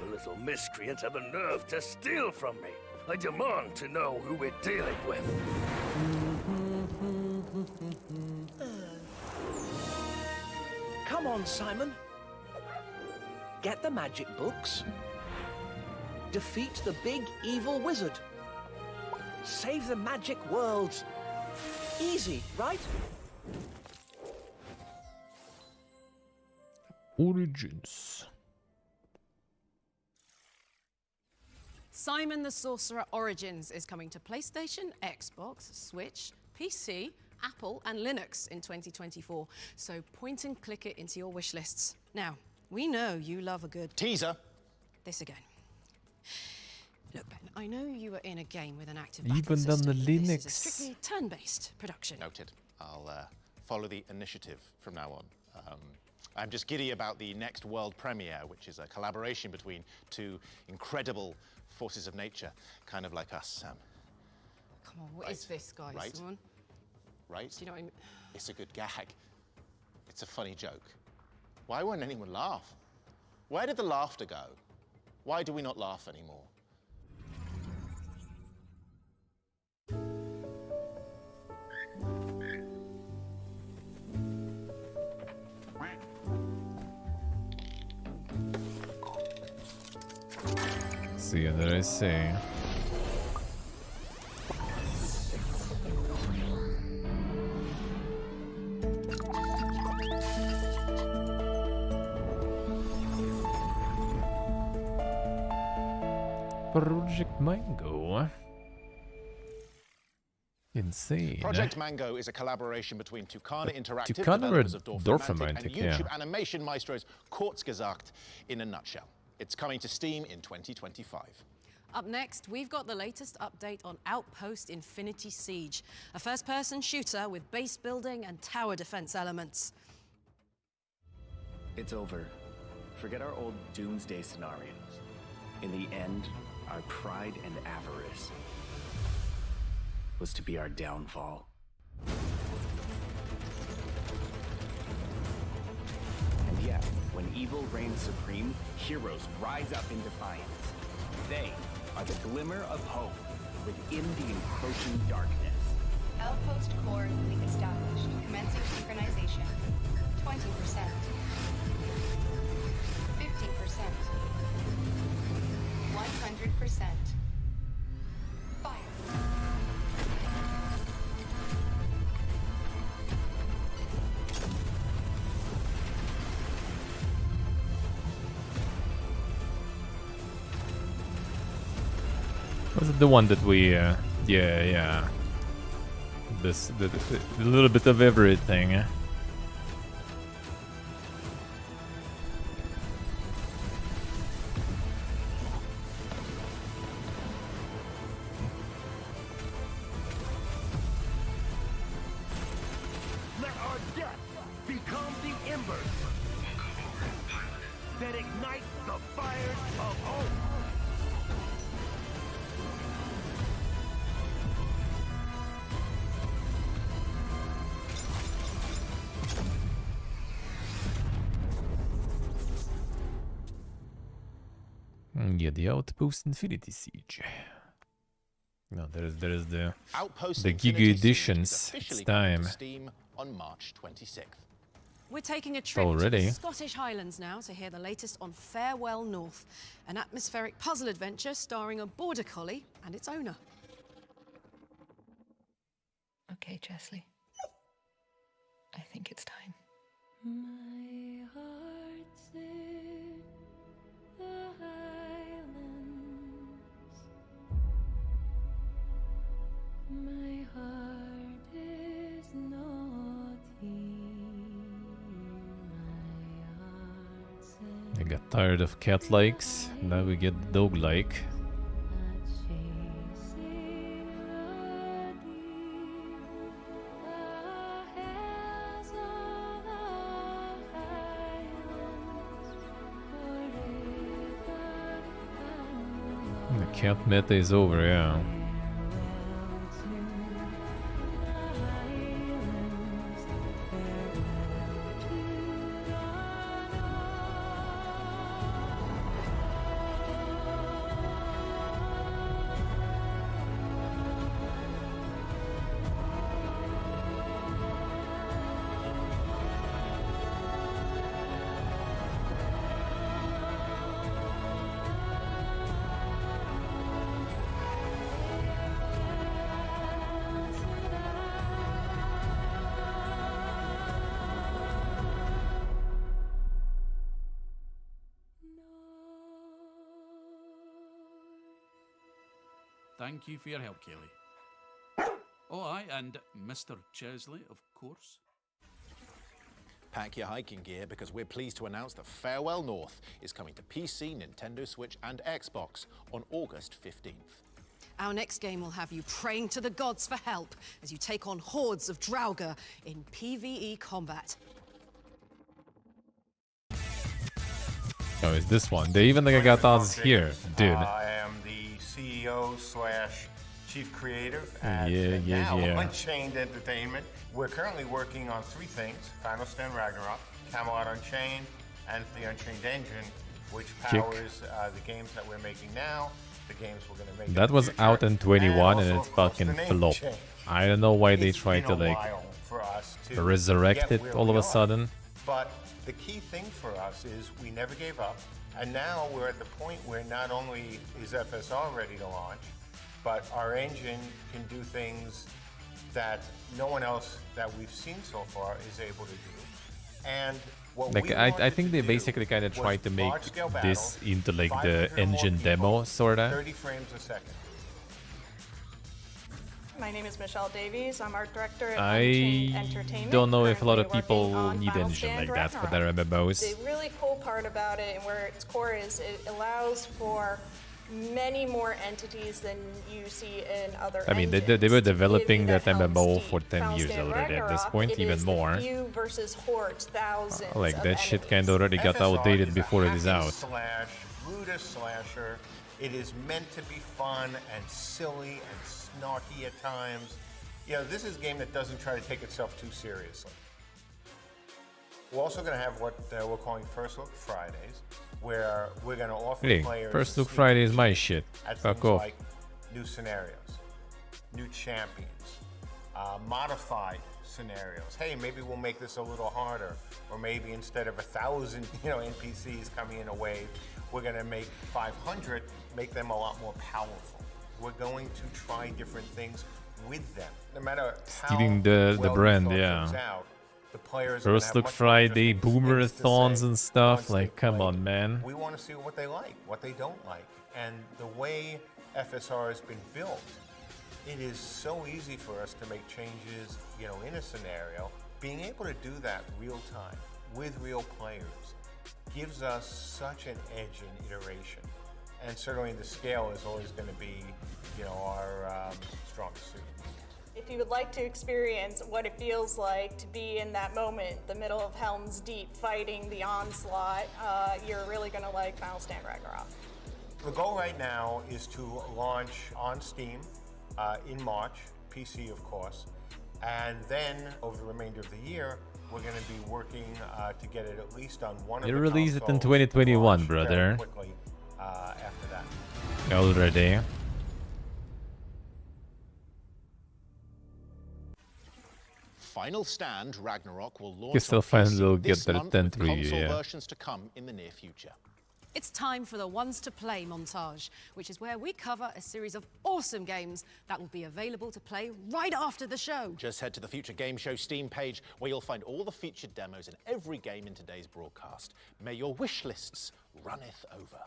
The little miscreants have the nerve to steal from me. I demand to know who we're dealing with. Come on, Simon. Get the magic books. Defeat the big evil wizard. Save the magic worlds. Easy, right? Origins. Simon the Sorcerer Origins is coming to PlayStation, Xbox, Switch, PC, Apple, and Linux in 2024. So point and click it into your wish lists. Now, we know you love a good teaser. This again. Look, Ben, I know you were in a game with an active Even battle on the system. Linux. This is a strictly turn-based production. Noted. I'll follow the initiative from now on. I'm just giddy about the next world premiere, which is a collaboration between two incredible forces of nature, kind of like us, Sam. Come on, what is this, guys? Right? Come on. Right? Do you know what I mean? It's a good gag. It's a funny joke. Why won't anyone laugh? Where did the laughter go? Why do we not laugh anymore? See, and there I say. Project Mango. Insane. Project Mango is a collaboration between Tucana Interactive, Tucana developers of Dorfromantik, and yeah. YouTube animation maestros Kurzgesagt in a nutshell. It's coming to Steam in 2025. Up next, we've got the latest update on Outpost Infinity Siege, a first-person shooter with base building and tower defense elements. It's over. Forget our old doomsday scenarios. In the end, our pride and avarice was to be our downfall. Yet, when evil reigns supreme, heroes rise up in defiance. They are the glimmer of hope within the encroaching darkness. Outpost core newly established. Commencing synchronization. 20%. 50%. 100%. Fire. Was it the one that we, yeah. This, the little bit of everything. Let our death become the embers that ignite the fires of hope. Yeah, the Outpost Infinity Siege. No, there is the Outpost Giga Infinity Siege is editions. officially It's coming to time. Steam on March 26th. We're taking a trip to Already? the Scottish Highlands now to hear the latest on Farewell North, an atmospheric puzzle adventure starring a border collie and its owner. Okay, Chesley. I think it's time. My heart's in the Highlands. My heart is not here. My heart's in I got tired of cat likes. Now we get dog like. chasing the deep. The hills of the Highlands, forever The cat meta is over, yeah. Thank you for your help, Kelly. Oh, aye, and Mr. Chesley, of course. Pack your hiking gear because we're pleased to announce that Farewell North is coming to PC, Nintendo Switch, and Xbox on August 15th. Our next game will have you praying to the gods for help as you take on hordes of Draugr in PvE combat. Oh, it's this one. They even got us here, dude. I am the CEO / Chief Creative at Yeah. Unchained Entertainment. We're currently working on 3 things: Final Stand Ragnarok, Camelot Unchained, and the Unchained Engine, which powers the games that we're making now, the games we're going to make That in the was future, out in 21 and also, it of course, fucking the name flopped. change. I don't know why they It's tried to been a like while for us to resurrect get it where all we of a are. sudden. But the key thing for us is we never gave up, and now we're at the point where not only is FSR ready to launch, but our engine can do things that no one else that we've seen so far is able to do. And what Like we I wanted think to they do basically kind of was tried to make large-scale this battles, into like the 500 or more engine people, demo sorta. 30 frames a second. My name is Michelle Davies. I'm art director at I Unchained Entertainment. don't know if a lot of currently people working on need Final engine Stand like that for Ragnarok. their MMOs. The really cool part about it and where its core is, it allows for many more entities than you see in other I mean, they engines. were developing that helm MMO steep. for 10 Final years Stand already at this Ragnarok, point, it even is more. few versus hordes, thousands Like of that shit enemies. kind of already got FSR outdated is before a it is hack and out. Slash, rudest slasher. It is meant to be fun and silly and snarky at times. You know, this is a game that doesn't try to take itself too seriously. We're also going to have what we're calling First Look Fridays, where we're going to offer Hey, players First a Look sneak Friday is peek my shit. at Fuck things off. like new scenarios, new champions, modified scenarios. Hey, maybe we'll make this a little harder, or maybe instead of 1,000, NPCs coming in a wave, we're going to make 500, make them a lot more powerful. We're going to try different things with them, no matter how Stealing the well brand, thought yeah. things out. The players are gonna First have Look much more Friday, interesting things to boomerathons say and stuff. once Like, they've come played. on, man. We want to see what they like, what they don't like. And the way FSR has been built, it is so easy for us to make changes, in a scenario. Being able to do that real time with real players gives us such an edge in iteration. And certainly the scale is always going to be, our strongest suit. If you would like to experience what it feels like to be in that moment, the middle of Helm's Deep fighting the onslaught, you're really going to like Final Stand Ragnarok. The goal right now is to launch on Steam in March, PC of course, and then over the remainder of the year, we're going to be working to get it at least on one of You the release it in consoles 2021, and launch very brother. quickly after that. Already. Final Stand Ragnarok will launch You still on find PC little this get the month tent with review, console yeah. versions to come in the near future. It's time for the Ones to Play montage, which is where we cover a series of awesome games that will be available to play right after the show. Just head to the Future Game Show Steam page where you'll find all the featured demos in every game in today's broadcast. May your wish lists runneth over.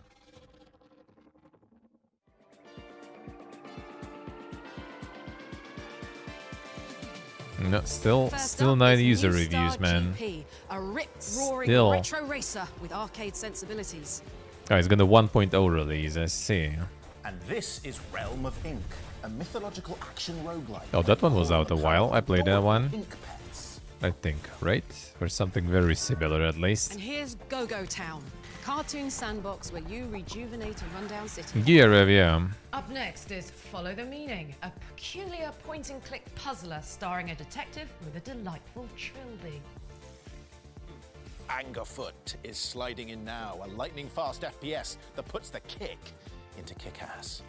No, still First 9 up is user New reviews, Star man. GP, a rip-roaring Still. retro racer with arcade sensibilities. Oh, it's gonna 1.0 release, I see. And this is Realm of Ink, a mythological action roguelike. Oh, that one was out a while. I played that one. Ink pets. I think, right? Or something very similar at least. And here's Go-Go Town, a cartoon sandbox where you rejuvenate a rundown city. Gear rev, yeah. Up next is Follow the Meaning, a peculiar point-and-click puzzler starring a detective with a delightful trilby. Angerfoot is sliding in now, a lightning-fast FPS that puts the kick into kick-ass.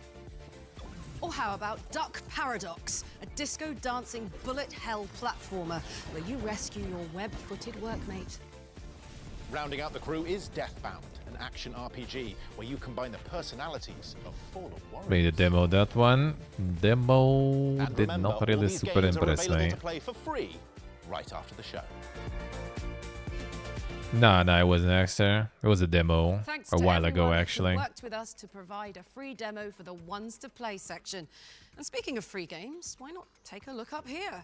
Or how about Duck Paradox, a disco-dancing bullet hell platformer where you rescue your web-footed workmate. Rounding out the crew is Deathbound, an action RPG where you combine the personalities of fallen warriors. Made a demo that one. Demo And did remember, not all really these super games are impress available me. to play for free right after the show. Nah, it wasn't extra. It was a demo Thanks a to while ago, everyone who actually. worked with us to provide a free demo for the Ones to Play section. And speaking of free games, why not take a look up here?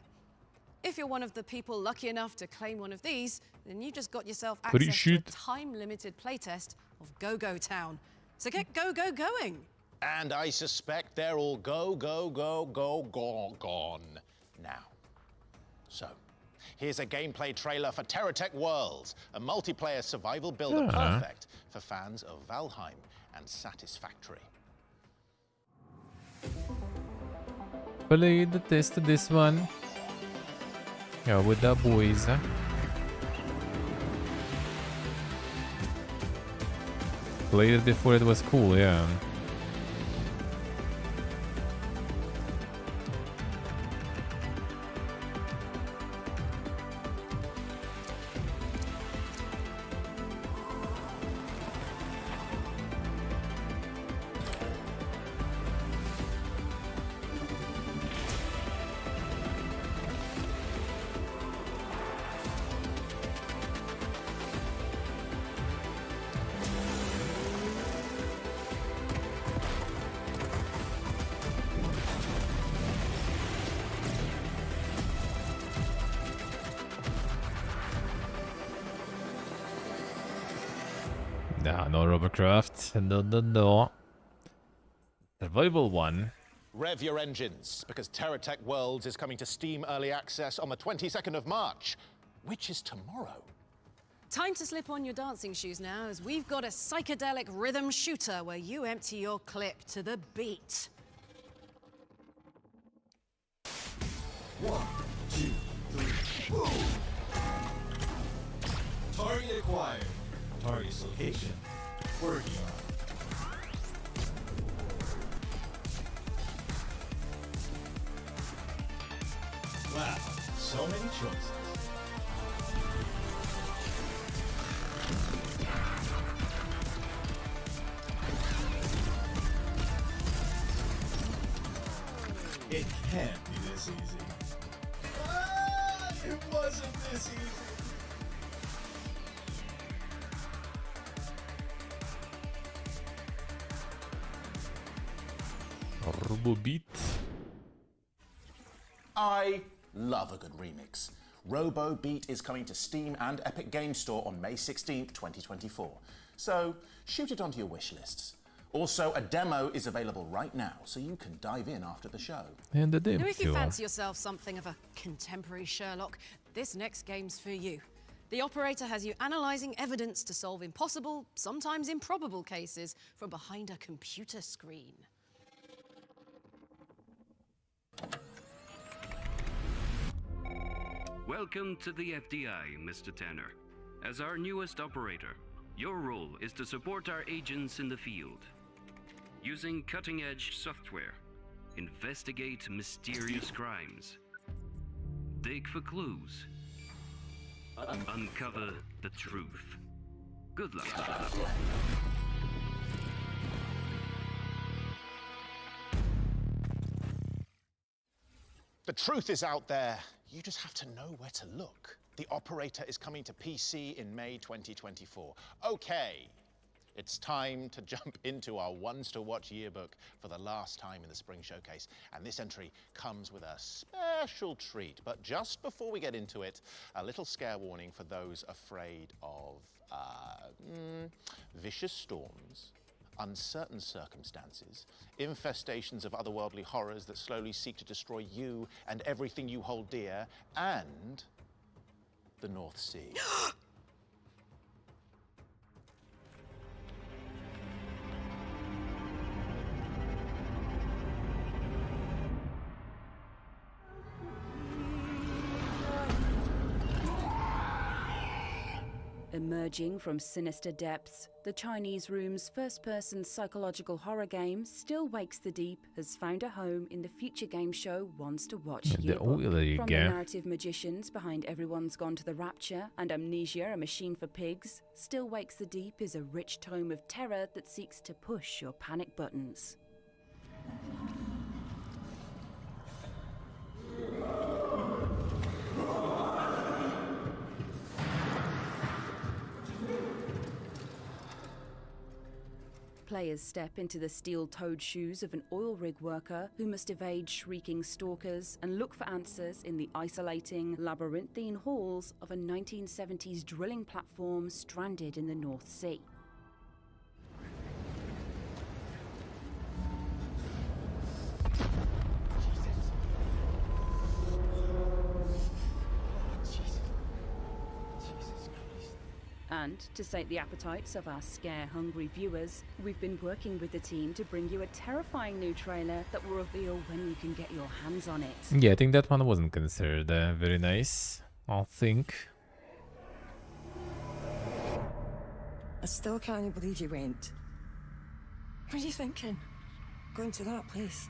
If you're one of the people lucky enough to claim one of these, then you just got yourself Pretty access to a shit. time-limited playtest of Go-Go Town. So get Go-Go going. And I suspect they're all gone now. So, here's a gameplay trailer for Terratech Worlds, a multiplayer survival builder perfect for fans of Valheim and Satisfactory. Played the test of this one. Yeah, with the boys. Played it before it was cool, yeah. Nah, no Robocraft. No. Survival one. Rev your engines, because Terratech Worlds is coming to Steam Early Access on the 22nd of March, which is tomorrow. Time to slip on your dancing shoes now, as we've got a psychedelic rhythm shooter where you empty your clip to the beat. 1, 2, 3, boom! Target acquired. Target's location. Working on. Wow, so many choices. It can't be this easy. It wasn't this easy. Robobeat. I love a good remix. Robo Beat is coming to Steam and Epic Games Store on May 16th, 2024. So shoot it onto your wish lists. Also, a demo is available right now, so you can dive in after the show. And the demo. Now, if you fancy yourself something of a contemporary Sherlock, this next game's for you. The operator has you analysing evidence to solve impossible, sometimes improbable cases from behind a computer screen. Welcome to the FDI, Mr. Tanner. As our newest operator, your role is to support our agents in the field. Using cutting-edge software, investigate mysterious crimes, dig for clues, uncover the truth. Good luck. The truth is out there. You just have to know where to look. The Operator is coming to PC in May 2024. Okay, it's time to jump into our Ones to Watch yearbook for the last time in the Spring Showcase. And this entry comes with a special treat. But just before we get into it, a little scare warning for those afraid of vicious storms, uncertain circumstances, infestations of otherworldly horrors that slowly seek to destroy you and everything you hold dear, and the North Sea. Emerging from sinister depths, the Chinese Room's first-person psychological horror game Still Wakes the Deep has found a home in the future game show Ones to Watch yearbook. From the narrative magicians behind Everyone's Gone to the Rapture and Amnesia, A Machine for Pigs, Still Wakes the Deep is a rich tome of terror that seeks to push your panic buttons. Players step into the steel-toed shoes of an oil rig worker who must evade shrieking stalkers and look for answers in the isolating, labyrinthine halls of a 1970s drilling platform stranded in the North Sea. And to sate the appetites of our scare-hungry viewers, we've been working with the team to bring you a terrifying new trailer that will reveal when you can get your hands on it. Yeah, I think that one wasn't considered very nice, I think. I still can't believe you went. What are you thinking? Going to that place?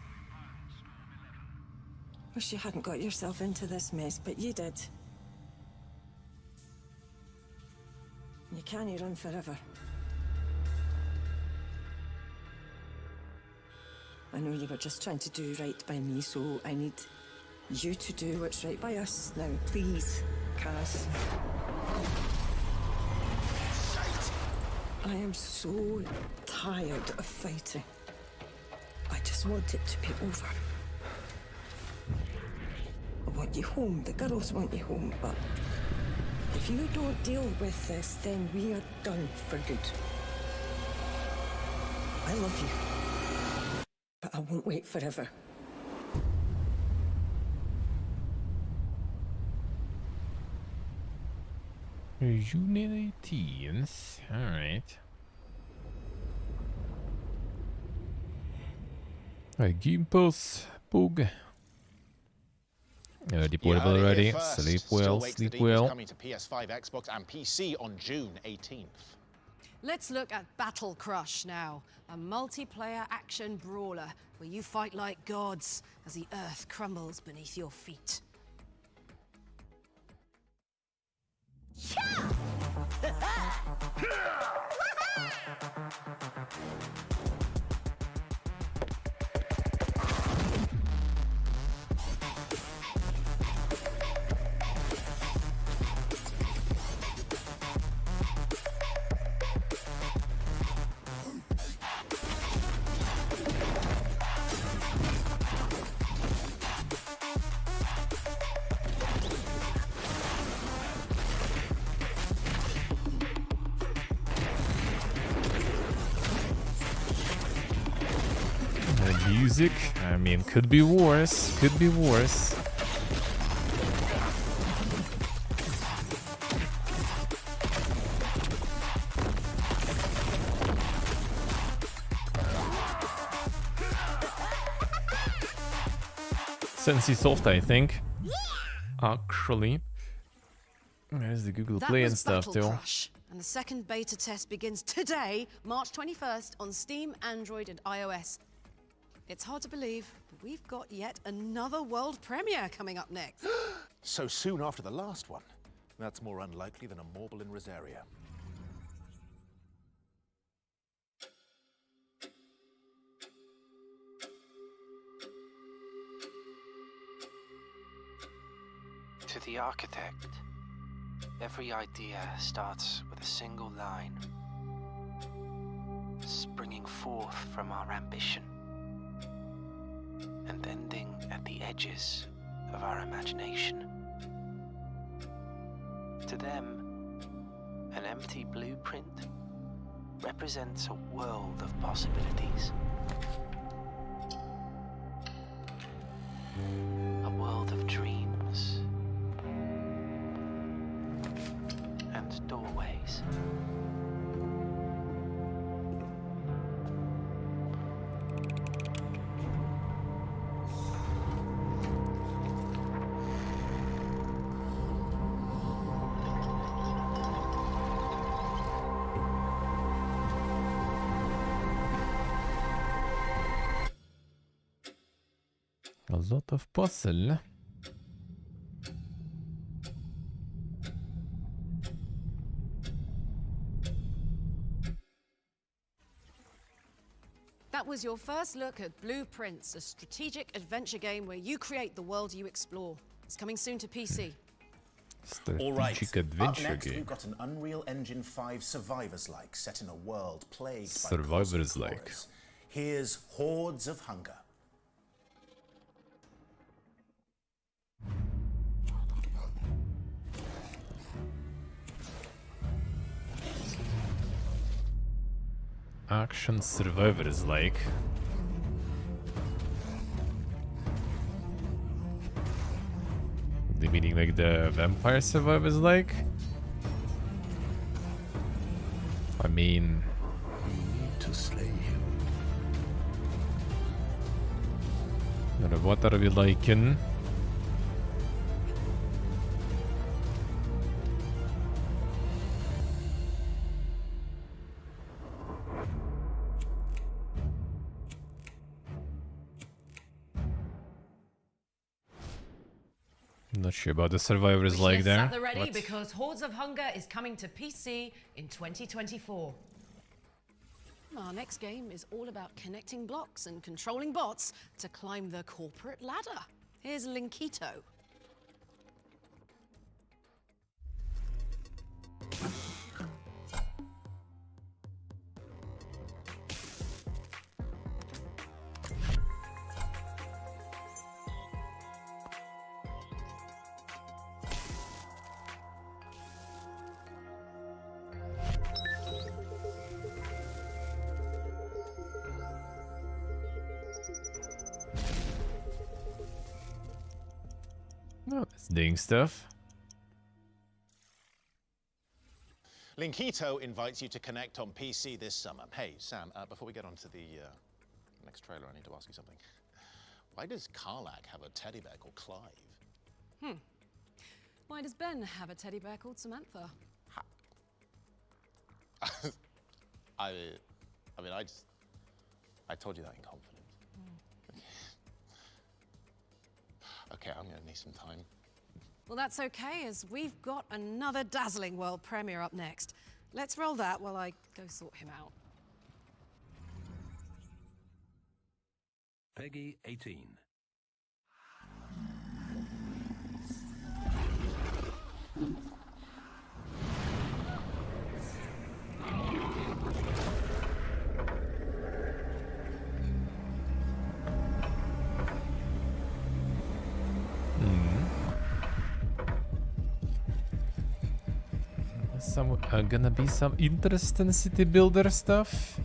Wish you hadn't got yourself into this mess, but you did. You can't run forever. I know you were just trying to do right by me, so I need you to do what's right by us. Now, please, Cass. I am so tired of fighting. I just want it to be over. I want you home. The girls want you home, but if you don't deal with this, then we are done for good. I love you, but I won't wait forever. Unity teens. Alright. Alright, Game Pass, Pug. Deportable You heard it already. here first. Sleep Still well, Wakes the sleep Deep is well. coming to PS5, Xbox, and PC on June 18th. Let's look at Battle Crush now, a multiplayer action brawler where you fight like gods as the earth crumbles beneath your feet. Music, I mean, could be worse, could be worse. Sensi Soft, I think. Actually. There's the Google That Play was and stuff Battle too. Crush, and the second beta test begins today, March 21st, on Steam, Android, and iOS. It's hard to believe, but we've got yet another world premiere coming up next. So soon after the last one. That's more unlikely than a marble in Rosaria. To the architect, every idea starts with a single line, springing forth from our ambition and ending at the edges of our imagination. To them, an empty blueprint represents a world of possibilities. A world of dreams and doorways. A lot of puzzle. That was your first look at Blueprints, a strategic adventure game where you create the world you explore. It's coming soon to PC. All right, Strategic up adventure next game. we've got an Unreal Engine 5 Survivors-like set in a world plagued by Survivors-like. horrors. Here's Hordes of Hunger. Action Survivors like. The meaning like the Vampire Survivors like? I mean, Need to slay him. what are we liking? Not sure about the Survivors like Yes, there. at the ready What? because Hordes of Hunger is coming to PC in 2024. Our next game is all about connecting blocks and controlling bots to climb the corporate ladder. Here's Linkito. Oh, that's doing stuff. Linkito invites you to connect on PC this summer. Hey, Sam, before we get on to the next trailer, I need to ask you something. Why does Karlak have a teddy bear called Clive? Why does Ben have a teddy bear called Samantha? I mean, I told you that in confidence. Okay, I'm gonna need some time. Well, that's okay, as we've got another dazzling world premiere up next. Let's roll that while I go sort him out. Peggy 18. Some gonna be some interesting city builder stuff.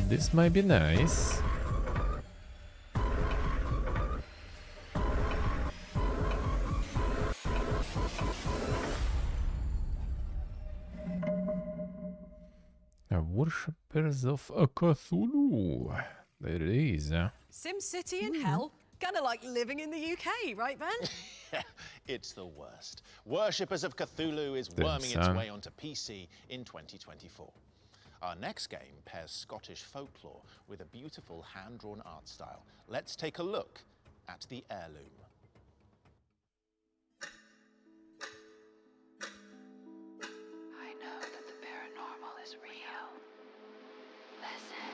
This might be nice. Worshippers of Cthulhu. There it is. Sim City in hell? Kinda like living in the UK, right, Ben? It's the worst. Worshippers of Cthulhu is worming its way onto PC in 2024. Our next game pairs Scottish folklore with a beautiful hand-drawn art style. Let's take a look at the heirloom. I know that the paranormal is real. Listen.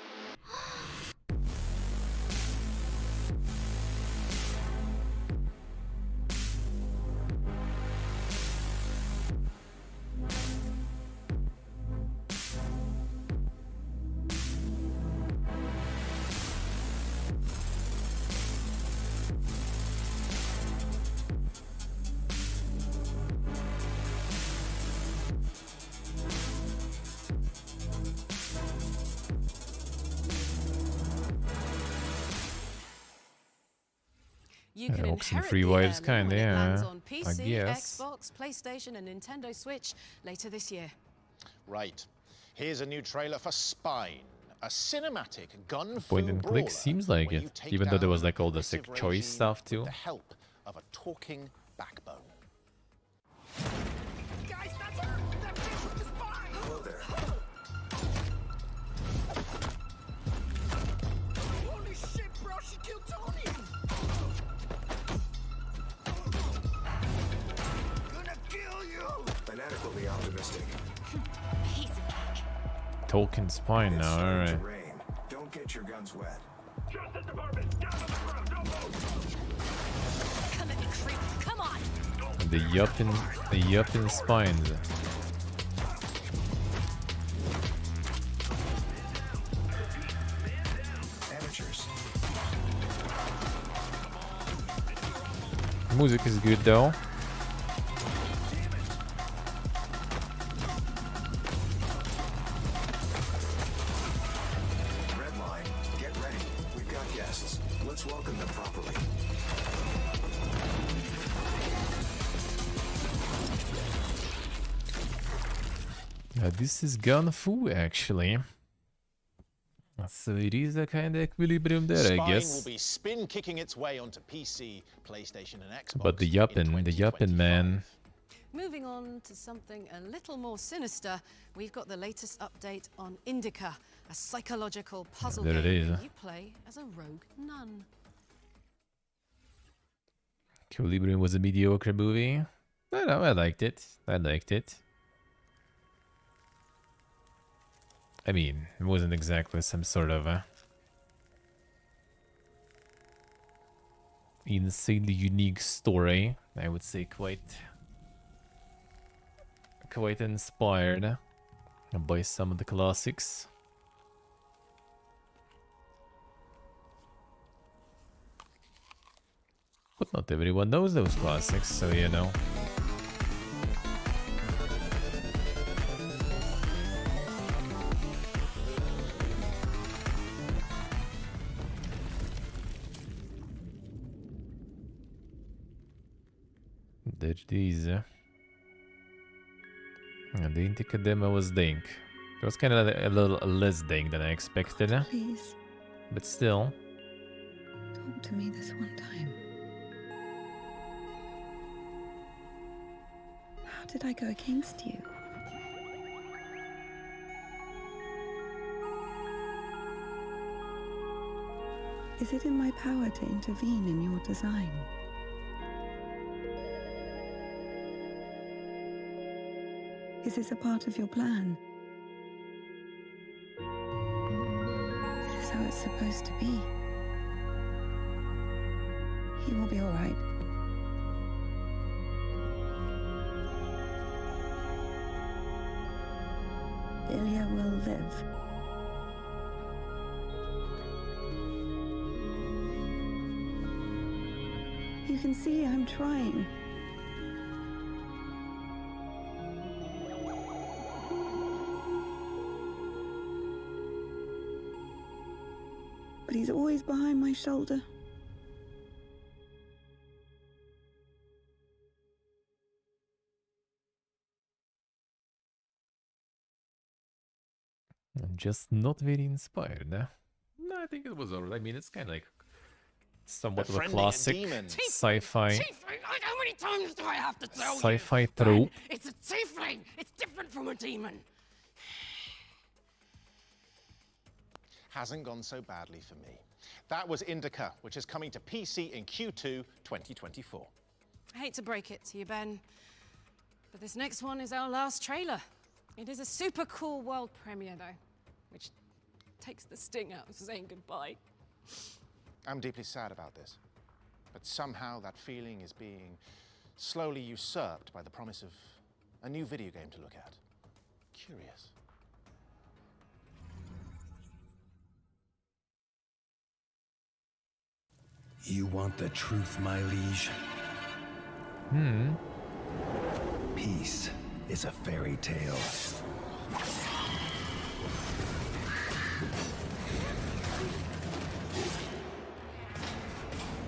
You can Ox and inherit Free the Wives, heirloom when kinda, it lands yeah. on I PC, guess. Xbox, PlayStation, and Nintendo Switch later this year. Right. Here's a new trailer for Spine, a cinematic gun Point and click seems like where you it. take Even though there down was an like all the oppressive sick choice regime stuff with too. the help of a talking backbone. Guys, that's her! That bitch with the spine! Hello there. Holy shit, bro, she killed Tony! Gonna kill you! Inadequately optimistic. Piece of cake. Tolkien Spine It's now, starting to alright. rain. Don't get your guns wet. Justice Department, down on the ground, don't move! Come at me, creep. Come on. The yuppin spines. Amateurs. Music is good though. Red line, get ready. We've got guests. Let's welcome them properly. This is gun fu actually. So it is a kind of equilibrium there, Spine I guess. will be spin kicking its way onto PC, PlayStation, and Xbox. But the yuppin man. Moving on to something a little more sinister, we've got the latest update on Indica, a psychological puzzle There it game is, where huh? you play as a rogue nun. Equilibrium was a mediocre movie. I know, I liked it. I mean, it wasn't exactly some sort of insanely unique story. I would say quite inspired by some of the classics. But not everyone knows those classics, so you know. Deze. Ja, de intake demo was dink. It was kind of a little less dink than I expected. Please. But still. Talk to me this one time. How did I go against you? Is it in my power to intervene in your design? Is this a part of your plan? Is this how it's supposed to be? He will be all right. Ilya will live. You can see I'm trying. But he's always behind my shoulder. I'm just not very inspired. No, I think it was alright. I mean, it's kind of like somewhat of a classic sci-fi. How many times do I have to tell you? Sci-fi trope. It's a tiefling. It's different from a demon. Hasn't gone so badly for me. That was Indica, which is coming to PC in Q2 2024. I hate to break it to you, Ben, but this next one is our last trailer. It is a super cool world premiere, though, which takes the sting out of saying goodbye. I'm deeply sad about this, but somehow that feeling is being slowly usurped by the promise of a new video game to look at. Curious. You want the truth, my liege? Peace is a fairy tale.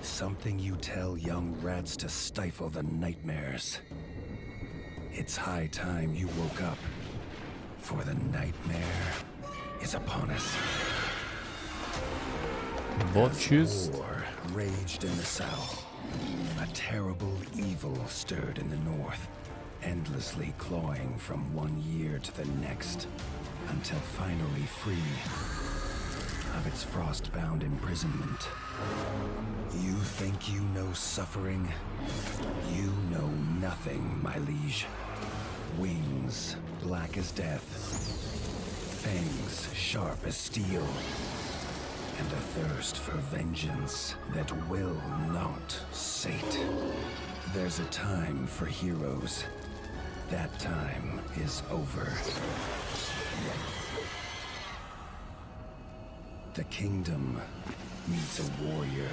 Something you tell young rats to stifle the nightmares. It's high time you woke up, for the nightmare is upon us. As war raged in the south. A terrible evil stirred in the north, endlessly clawing from one year to the next, until finally free of its frost-bound imprisonment. You think you know suffering? You know nothing, my liege. Wings black as death, fangs sharp as steel, and a thirst for vengeance that will not sate. There's a time for heroes. That time is over. The kingdom needs a warrior.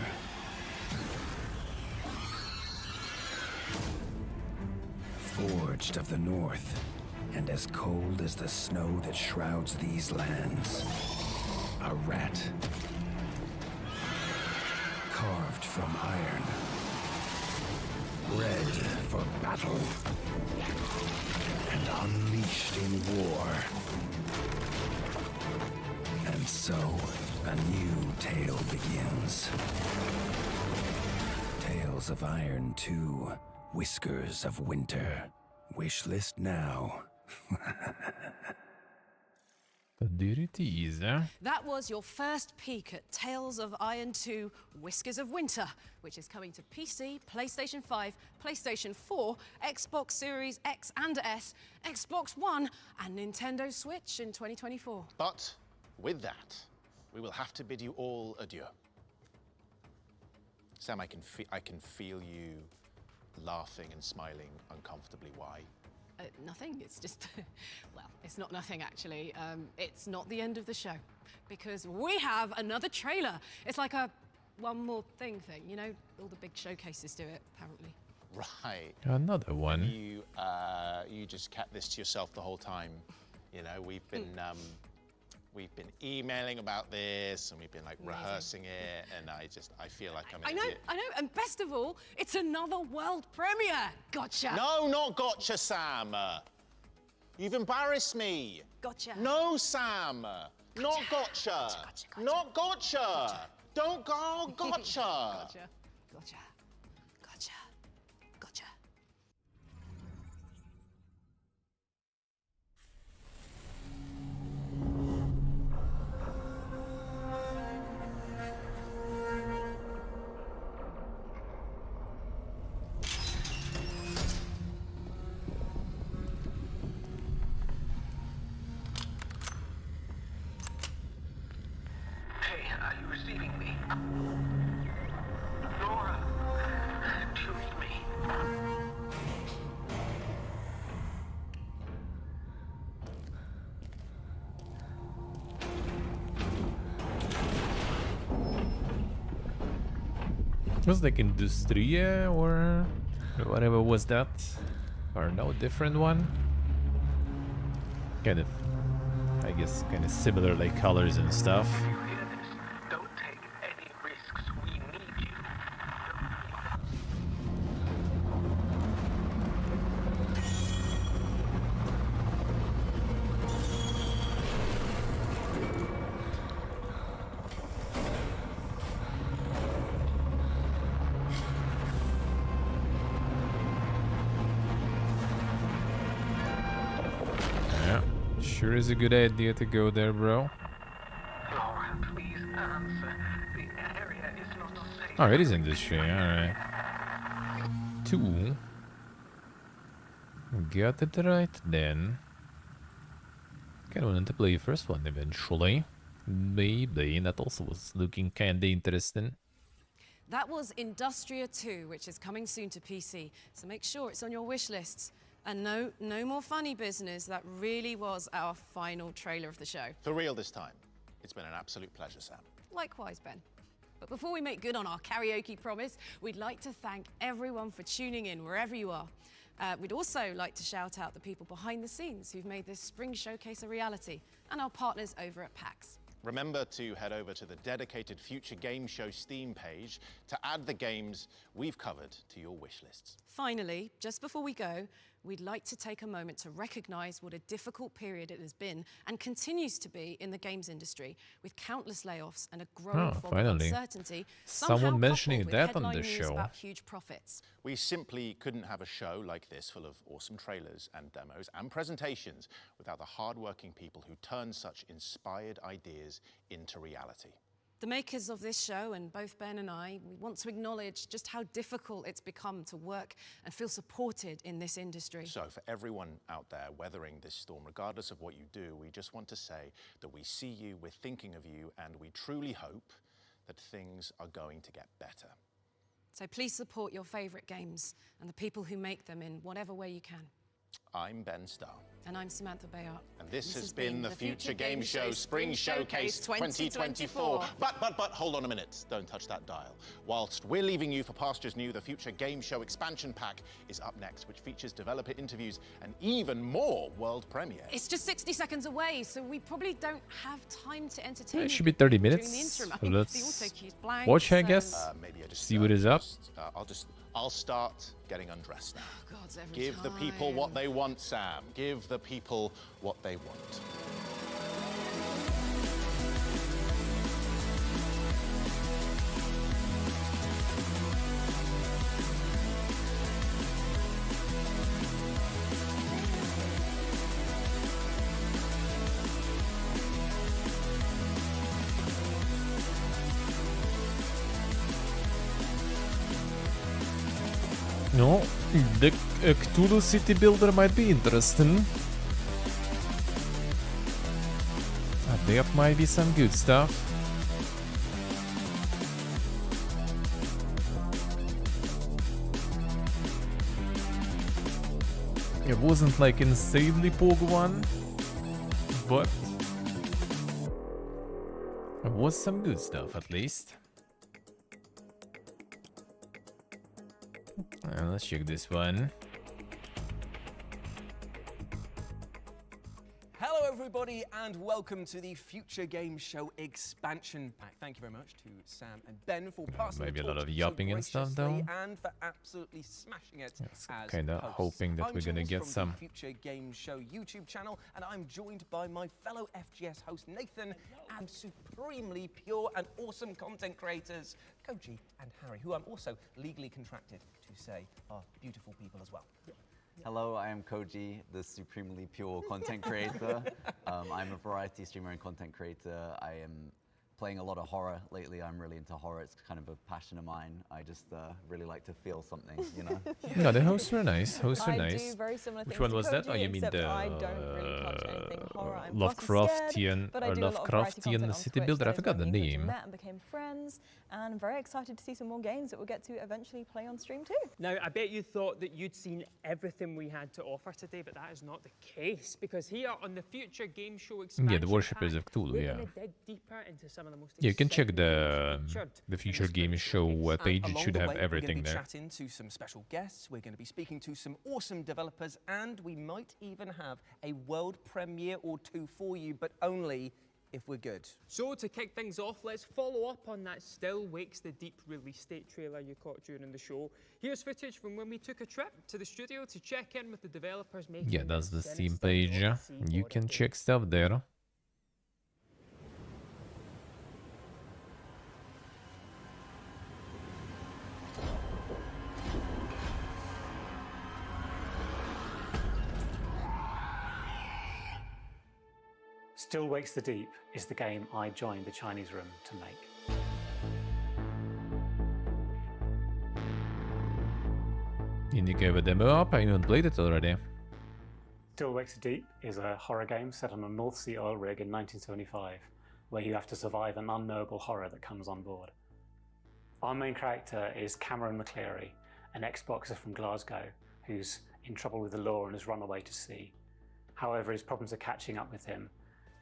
Forged of the north, and as cold as the snow that shrouds these lands. A rat. Carved from iron. Bred for battle. And unleashed in war. And so, a new tale begins. Tales of Iron 2, Whiskers of Winter. Wishlist now. There it is. That was your first peek at Tales of Iron 2 Whiskers of Winter, which is coming to PC, PlayStation 5, PlayStation 4, Xbox Series X and S, Xbox One, and Nintendo Switch in 2024. But with that, we will have to bid you all adieu. Sam, I can feel you laughing and smiling uncomfortably. Why? Nothing, it's just, well, it's not nothing actually. It's not the end of the show, because we have another trailer. It's like a one more thing, you know? All the big showcases do it, apparently. Right. Another one. You just kept this to yourself the whole time. You know, we've We've been emailing about this, and we've been like rehearsing it, and I feel like I'm an idiot. I know, and best of all, it's another world premiere. Gotcha. No, not gotcha, Sam. You've embarrassed me. Gotcha. No, Sam. Not gotcha. Not gotcha. Don't go, gotcha. Gotcha. Gotcha. Gotcha. Gotcha. Hey, are you receiving me? Nora, do you read me? It was like Industria or whatever was that, or no, different one. Kind of, I guess, kind of similar like colors and stuff. Don't take any risks. We need you. Yeah, sure is a good idea to go there, bro. Laura, please answer. The area is not safe. Oh, it is Industry, alright. 2. Got it right then. Kinda wanted to play the first one eventually. Maybe that also was looking kinda interesting. That was Industria 2, which is coming soon to PC, so make sure it's on your wish lists. And no more funny business. That really was our final trailer of the show. For real this time. It's been an absolute pleasure, Sam. Likewise, Ben. But before we make good on our karaoke promise, we'd like to thank everyone for tuning in wherever you are. We'd also like to shout out the people behind the scenes who've made this spring showcase a reality, and our partners over at PAX. Remember to head over to the dedicated Future Game Show Steam page to add the games we've covered to your wish lists. Finally, just before we go, we'd like to take a moment to recognize what a difficult period it has been and continues to be in the games industry, with countless layoffs and a growing fog of uncertainty. Someone mentioning coupled with that on headline the news show. about huge profits. We simply couldn't have a show like this full of awesome trailers and demos and presentations without the hardworking people who turn such inspired ideas into reality. The makers of this show, and both Ben and I, we want to acknowledge just how difficult it's become to work and feel supported in this industry. So for everyone out there weathering this storm, regardless of what you do, we just want to say that we see you, we're thinking of you, and we truly hope that things are going to get better. So please support your favorite games and the people who make them in whatever way you can. I'm Ben Starr. And I'm Samantha Bayard. And this has been the Future Game Show Spring Showcase 2024. But, hold on a minute. Don't touch that dial. Whilst we're leaving you for pastures new, the Future Game Show expansion pack is up next, which features developer interviews and even more world premieres. It's just 60 seconds away, so we probably don't have time to entertain It you should be 30 during minutes. the interim. I So mean, let's the auto cue's blank, watch, I so- guess. Maybe I just See what is up. I'll start getting undressed now. Gods, every Give the people what they want, Sam. Give the people what they want. No, the Cthulhu City Builder might be interesting. There might be some good stuff. It wasn't like insanely Pog one, but it was some good stuff at least. Let's check this one. Hello everybody and welcome to the Future Game Show expansion pack. Thank you very much to Sam and Ben for passing Maybe a the lot of torch yapping so and stuff, graciously though. and for absolutely smashing it as Kind of hosts. hoping that I'm we're gonna Jules get from some. the Future Game Show YouTube channel, and I'm joined by my fellow FGS host Nathan and supremely pure and awesome content creators Koji and Harry, who I'm also legally contracted to say are beautiful people as well. Hello, I am Koji, the supremely pure content creator. I'm a variety streamer and content creator. I am playing a lot of horror lately. I'm really into horror. It's kind of a passion of mine. I just really like to feel something, you know? No, the hosts were nice. Hosts were I nice. do very similar Which things one to was that? Koji, Oh, you mean except the I don't really touch anything horror. I'm Lovecraftian scared, but I or do a lot of variety content on City Twitch. Builder? That I is forgot where the me and Koji name. met and became friends, and I'm very excited to see some more games that we'll get to eventually play on stream too. Now, I bet you thought that you'd seen everything we had to offer today, but that is not the case, because here on the Future Game Show expansion Yeah, the Worshippers of Cthulhu, we're yeah. going to dig deeper into some of the most Yeah, you can check exciting the Future Game Show page. It Along should the have way, everything we're going to be there. chatting to some special guests. We're going to be speaking to some awesome developers, and we might even have a world premiere or two for you, but only if we're good. So to kick things off, let's follow up on that Still Wakes the Deep release date trailer you caught during the show. Here's footage from when we took a trip to the studio to check in with the developers making Yeah, that's the this Steam sinister page. Odyssey You horror can game. check stuff there. Still Wakes the Deep is the game I joined the Chinese room to make. You need to give a demo up. I haven't played it already. Still Wakes the Deep is a horror game set on a North Sea oil rig in 1975, where you have to survive an unknowable horror that comes on board. Our main character is Cameron McCleary, an ex-boxer from Glasgow who's in trouble with the law and has run away to sea. However, his problems are catching up with him,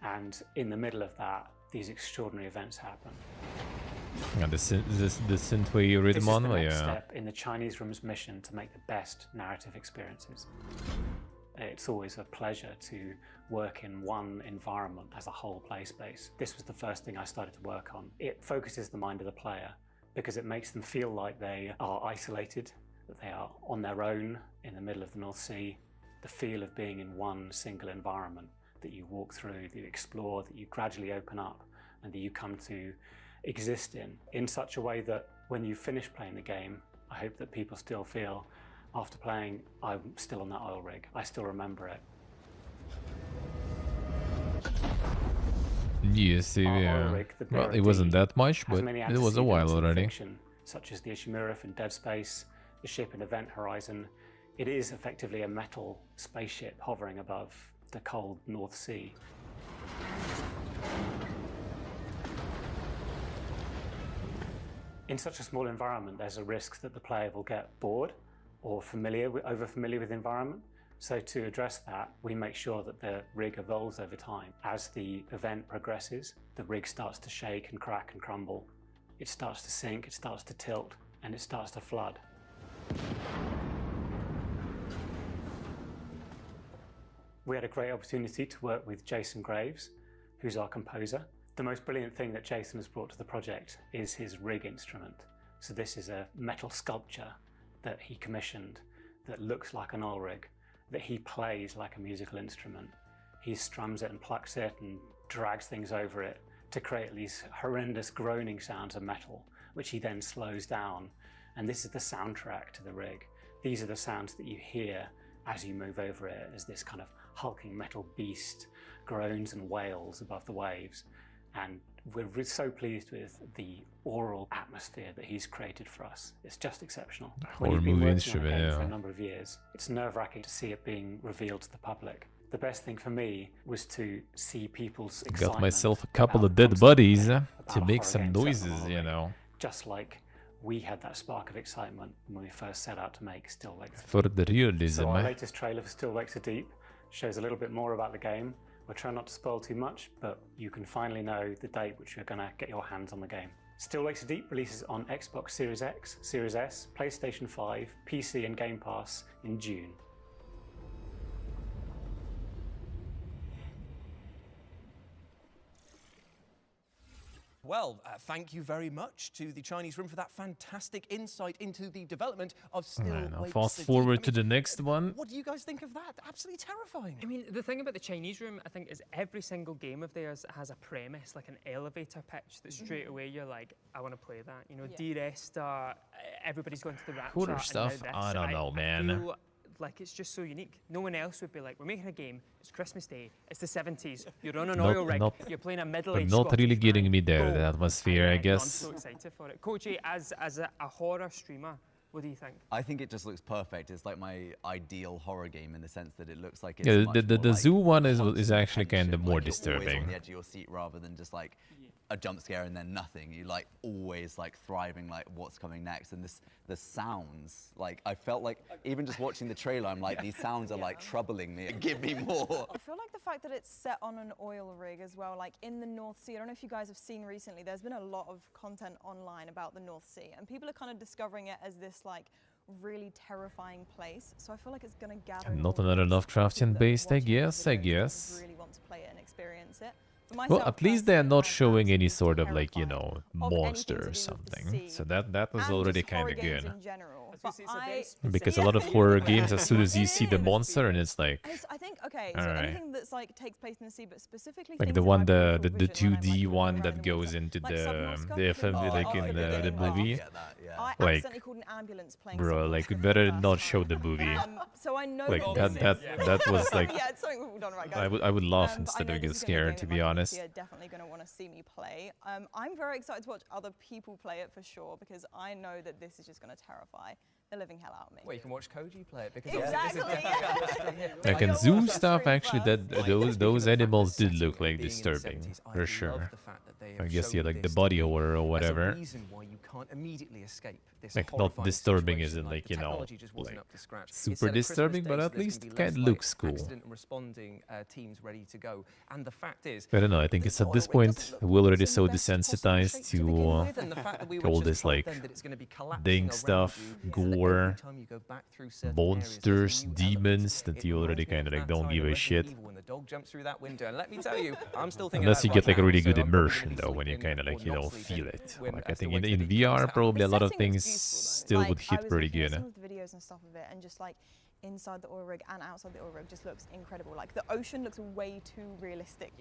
and in the middle of that, these extraordinary events happen. Yeah, the synthwave This rhythm is on, the next yeah. step in the Chinese room's mission to make the best narrative experiences. It's always a pleasure to work in one environment as a whole play space. This was the first thing I started to work on. It focuses the mind of the player because it makes them feel like they are isolated, that they are on their own in the middle of the North Sea. The feel of being in one single environment that you walk through, that you explore, that you gradually open up, and that you come to exist in such a way that when you finish playing the game, I hope that people still feel, after playing, I'm still on that oil rig. I still remember it. Yes, yeah. rig, the Well, BRD, it wasn't that much, has but many it was a while antecedents in already. fiction, such as the Ishimura in Dead Space, the ship in Event Horizon. It is effectively a metal spaceship hovering above the cold North Sea. In such a small environment, there's a risk that the player will get bored or over-familiar with the environment. So to address that, we make sure that the rig evolves over time. As the event progresses, the rig starts to shake and crack and crumble. It starts to sink, it starts to tilt, and it starts to flood. We had a great opportunity to work with Jason Graves, who's our composer. The most brilliant thing that Jason has brought to the project is his rig instrument. So this is a metal sculpture that he commissioned that looks like an oil rig, that he plays like a musical instrument. He strums it and plucks it and drags things over it to create these horrendous groaning sounds of metal, which he then slows down. And this is the soundtrack to the rig. These are the sounds that you hear as you move over it, as this kind of hulking metal beast groans and wails above the waves. And we're so pleased with the aural atmosphere that he's created for us. It's just exceptional. When you've been working on a game for a number of years, it's nerve-wracking to see it being revealed to the public. The best thing for me was to see people's excitement. Got myself a couple of dead bodies to make some noises, you know. Just like we had that spark of excitement when we first set out to make Still Wakes. For the realism. So our latest trailer for Still Wakes the Deep shows a little bit more about the game. We're trying not to spoil too much, but you can finally know the date which you're going to get your hands on the game. Still Wakes the Deep releases on Xbox Series X, Series S, PlayStation 5, PC and Game Pass in June. Well, thank you very much to the Chinese Room for that fantastic insight into the development of Still Now, Wakes fast the Deep. forward I to mean, the next one. what do you guys think of that? Absolutely terrifying. I mean, the thing about the Chinese Room, I think, is every single game of theirs has a premise, like an elevator pitch, that straight away you're like, I want to play that. You know, De-Restart, everybody's going to the Rapture. Cooler and stuff? now this. I don't know, man. I feel like it's just so unique. No one else would be like, we're making a game, it's Christmas Day, it's the 70s, you're on an oil rig, you're playing a middle-aged But not Scottish really getting man. me there, Go. the atmosphere, I I'm guess. so excited for it. Koji, as a horror streamer, what do you think? I think it just looks perfect. It's like my ideal horror game in the sense that it looks like it's Yeah, much the more like zoo one is constant actually kind of tension, more like you're always disturbing. on the edge of your seat rather than just like a jump scare and then nothing. You like always like thriving, like what's coming next. And the sounds, like I felt like even just watching the trailer, I'm like these sounds are like troubling me. Give me more. I feel like the fact that it's set on an oil rig as well, like in the North Sea. I don't know if you guys have seen recently, there's been a lot of content online about the North Sea, and people are kind of discovering it as this like really terrifying place. So I feel like it's going to gather. Not another Lovecraftian based, I guess. Really want to play it and experience it. For Well, myself, at least they're not showing any sort of like, you know, monster or something. So that was already kind of good. Because a lot of horror games, as soon as you see the monster, and it's like, I think okay, so alright. anything that's like takes place in the sea, but specifically Like things the that one, have the peripheral vision, 2D one that goes into Like the Subnautica, FMV, like in the movie. I Like, accidentally called an ambulance playing bro, like we better not show the movie. So I know Like that that was like, yeah, it's something we've done right, guys. I would laugh But I instead know of this get is gonna be a scared, to game be that my honest. community are definitely going to want to see me play. I'm very excited to watch other people play it for sure, because I know that this is just going to terrify the living hell out of me. Well, you can watch Koji play it because Exactly. Like in zoo stuff, actually, those animals did look like disturbing, for sure. I guess yeah, like the body horror or whatever. reason why you can't immediately escape this Like not horrifying disturbing situation. isn't like, you know, technology just wasn't like up to scratch. It's super set at Christmas disturbing, Day, but so at there's least gonna it be kind of less, looks cool. accident and responding teams ready to go. And the fact is, I don't know, I think it's at this point we're already so desensitized to all this like ding stuff, gore, monsters, demons, that you already kind of like don't give a shit. when the dog jumps through that window. And let me tell you, I'm still thinking Unless you about get like a right really now, good so I'm probably immersion gonna be though, when you sleeping kind of like, you or know, not feel sleeping it. when Like I Still think Wakes in the Deep comes VR out. probably a lot of Setting looks things beautiful, though. still Like, would I hit was pretty looking at good. some of the videos and stuff of it, and just like inside the oil rig and outside the oil rig just looks incredible. Like the ocean looks way too realistic.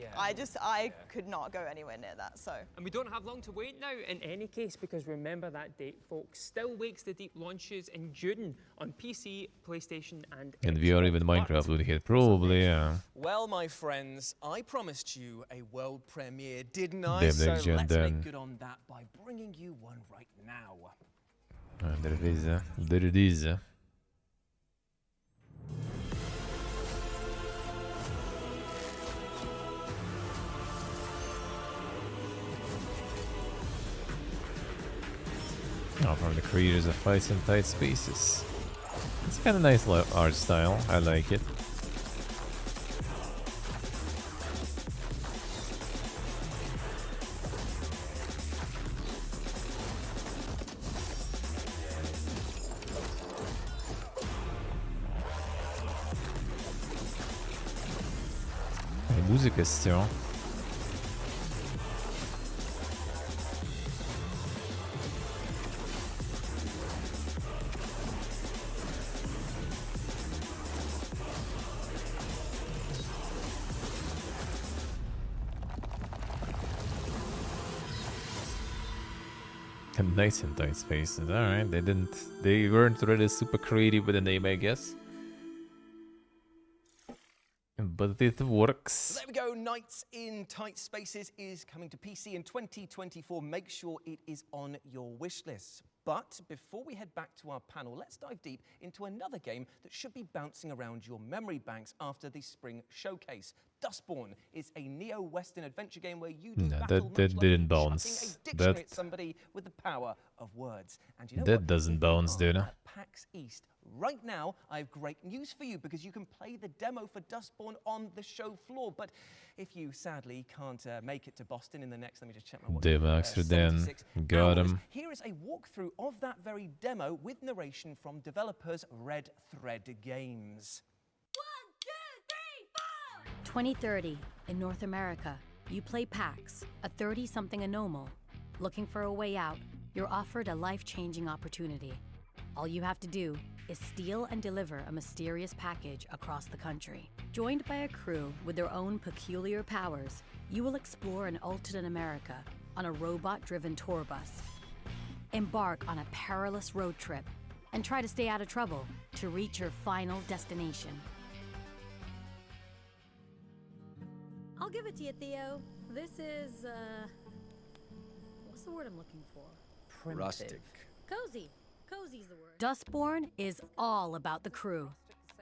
I could not go anywhere near that. So. And we don't have long to wait now in any case, because remember that date, folks. Still Wakes the Deep launches in June on PC, PlayStation, and In VR, even Minecraft would hit probably, yeah. Well, my friends, I promised you a world premiere, didn't I? Damn, So next gen let's then. make good on that by bringing you one right now. There it is, there it is. Oh, from the creators of Fights in Tight Spaces. It's kind of nice art style, I like it. Les musiques question. Nice in tight spaces. Alright, they weren't really super creative with the name, I guess. But it works. There we go. Nights in Tight Spaces is coming to PC in 2024. Make sure it is on your wish list. But before we head back to our panel, let's dive deep into another game that should be bouncing around your memory banks after the spring showcase. Dustborn is a neo-Western adventure game where you do No, battle that much didn't like bounce. chucking a dictionary That- at somebody with the power of words. And you know That what? doesn't If you bounce, are dude. at PAX East right now, I have great news for you because you can play the demo for Dustborn on the show floor. But if you sadly can't make it to Boston in the next, let me just check my watch. Demo extra then. 76 Got hours, him. here is a walkthrough of that very demo with narration from developers Red Thread Games. 2030 in North America, You play PAX, a 30-something anomal. Looking for a way out, you're offered a life-changing opportunity. All you have to do is steal and deliver a mysterious package across the country. Joined by a crew with their own peculiar powers, you will explore an alternate America on a robot-driven tour bus. Embark on a perilous road trip and try to stay out of trouble to reach your final destination. I'll give it to you, Theo. This is, what's the word I'm looking for? Rustic. Cozy. Cozy's the word. Dustborn is all about the crew.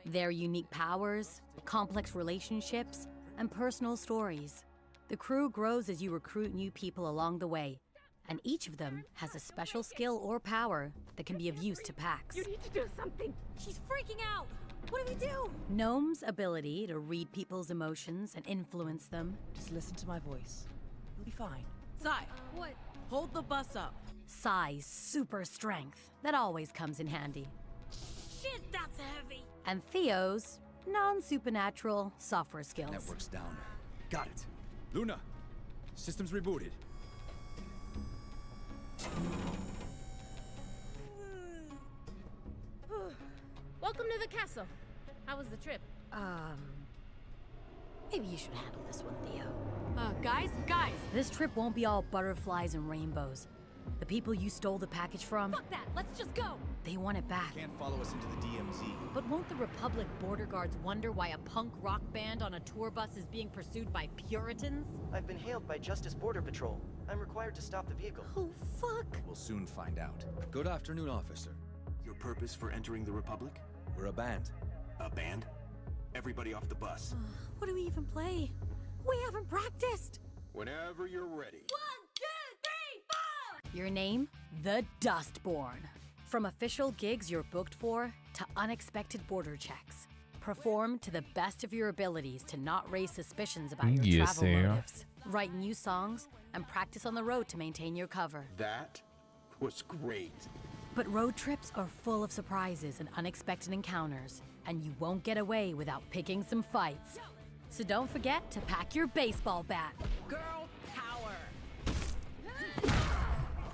Their unique powers, complex relationships, and personal stories. The crew grows as you recruit new people along the way, and each of them has a special skill or power that can be of use to PAX. You need to do something. She's freaking out. What do we do? Gnome's ability to read people's emotions and influence them. Just listen to my voice. You'll be fine. Sai. What? Hold the bus up. Sai's super strength that always comes in handy. Shit, that's heavy. And Theo's non-supernatural software skills. Network's down. Got it. Luna, system's rebooted. Welcome to the castle. How was the trip? Maybe you should handle this one, Theo. Guys, This trip won't be all butterflies and rainbows. The people you stole the package from, fuck that. Let's just go. they want it back. Can't follow us into the DMZ. But won't the Republic border guards wonder why a punk rock band on a tour bus is being pursued by Puritans? I've been hailed by Justice Border Patrol. I'm required to stop the vehicle. Oh, fuck. We'll soon find out. Good afternoon, officer. Your purpose for entering the Republic? We're a band. A band? Everybody off the bus. What do we even play? We haven't practiced. Whenever you're ready. 1, 2, 3, 4! Your name? The Dustborn. From official gigs you're booked for to unexpected border checks. Perform to the best of your abilities to not raise suspicions about your Yes, travel sir. motives. Write new songs and practice on the road to maintain your cover. That was great. But road trips are full of surprises and unexpected encounters, and you won't get away without picking some fights. So don't forget to pack your baseball bat. Girl power.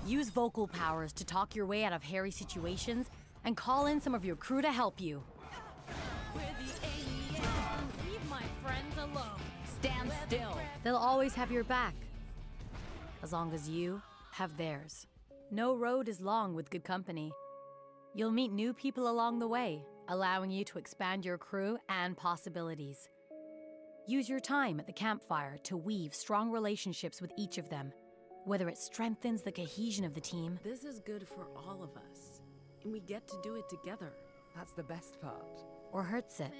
Use vocal powers to talk your way out of hairy situations and call in some of your crew to help you. We're the aliens. Leave my friends alone. Stand still. They'll always have your back, as long as you have theirs. No road is long with good company. You'll meet new people along the way, allowing you to expand your crew and possibilities. Use your time at the campfire to weave strong relationships with each of them, whether it strengthens the cohesion of the team. This is good for all of us. And we get to do it together. That's the best part. Or hurts it.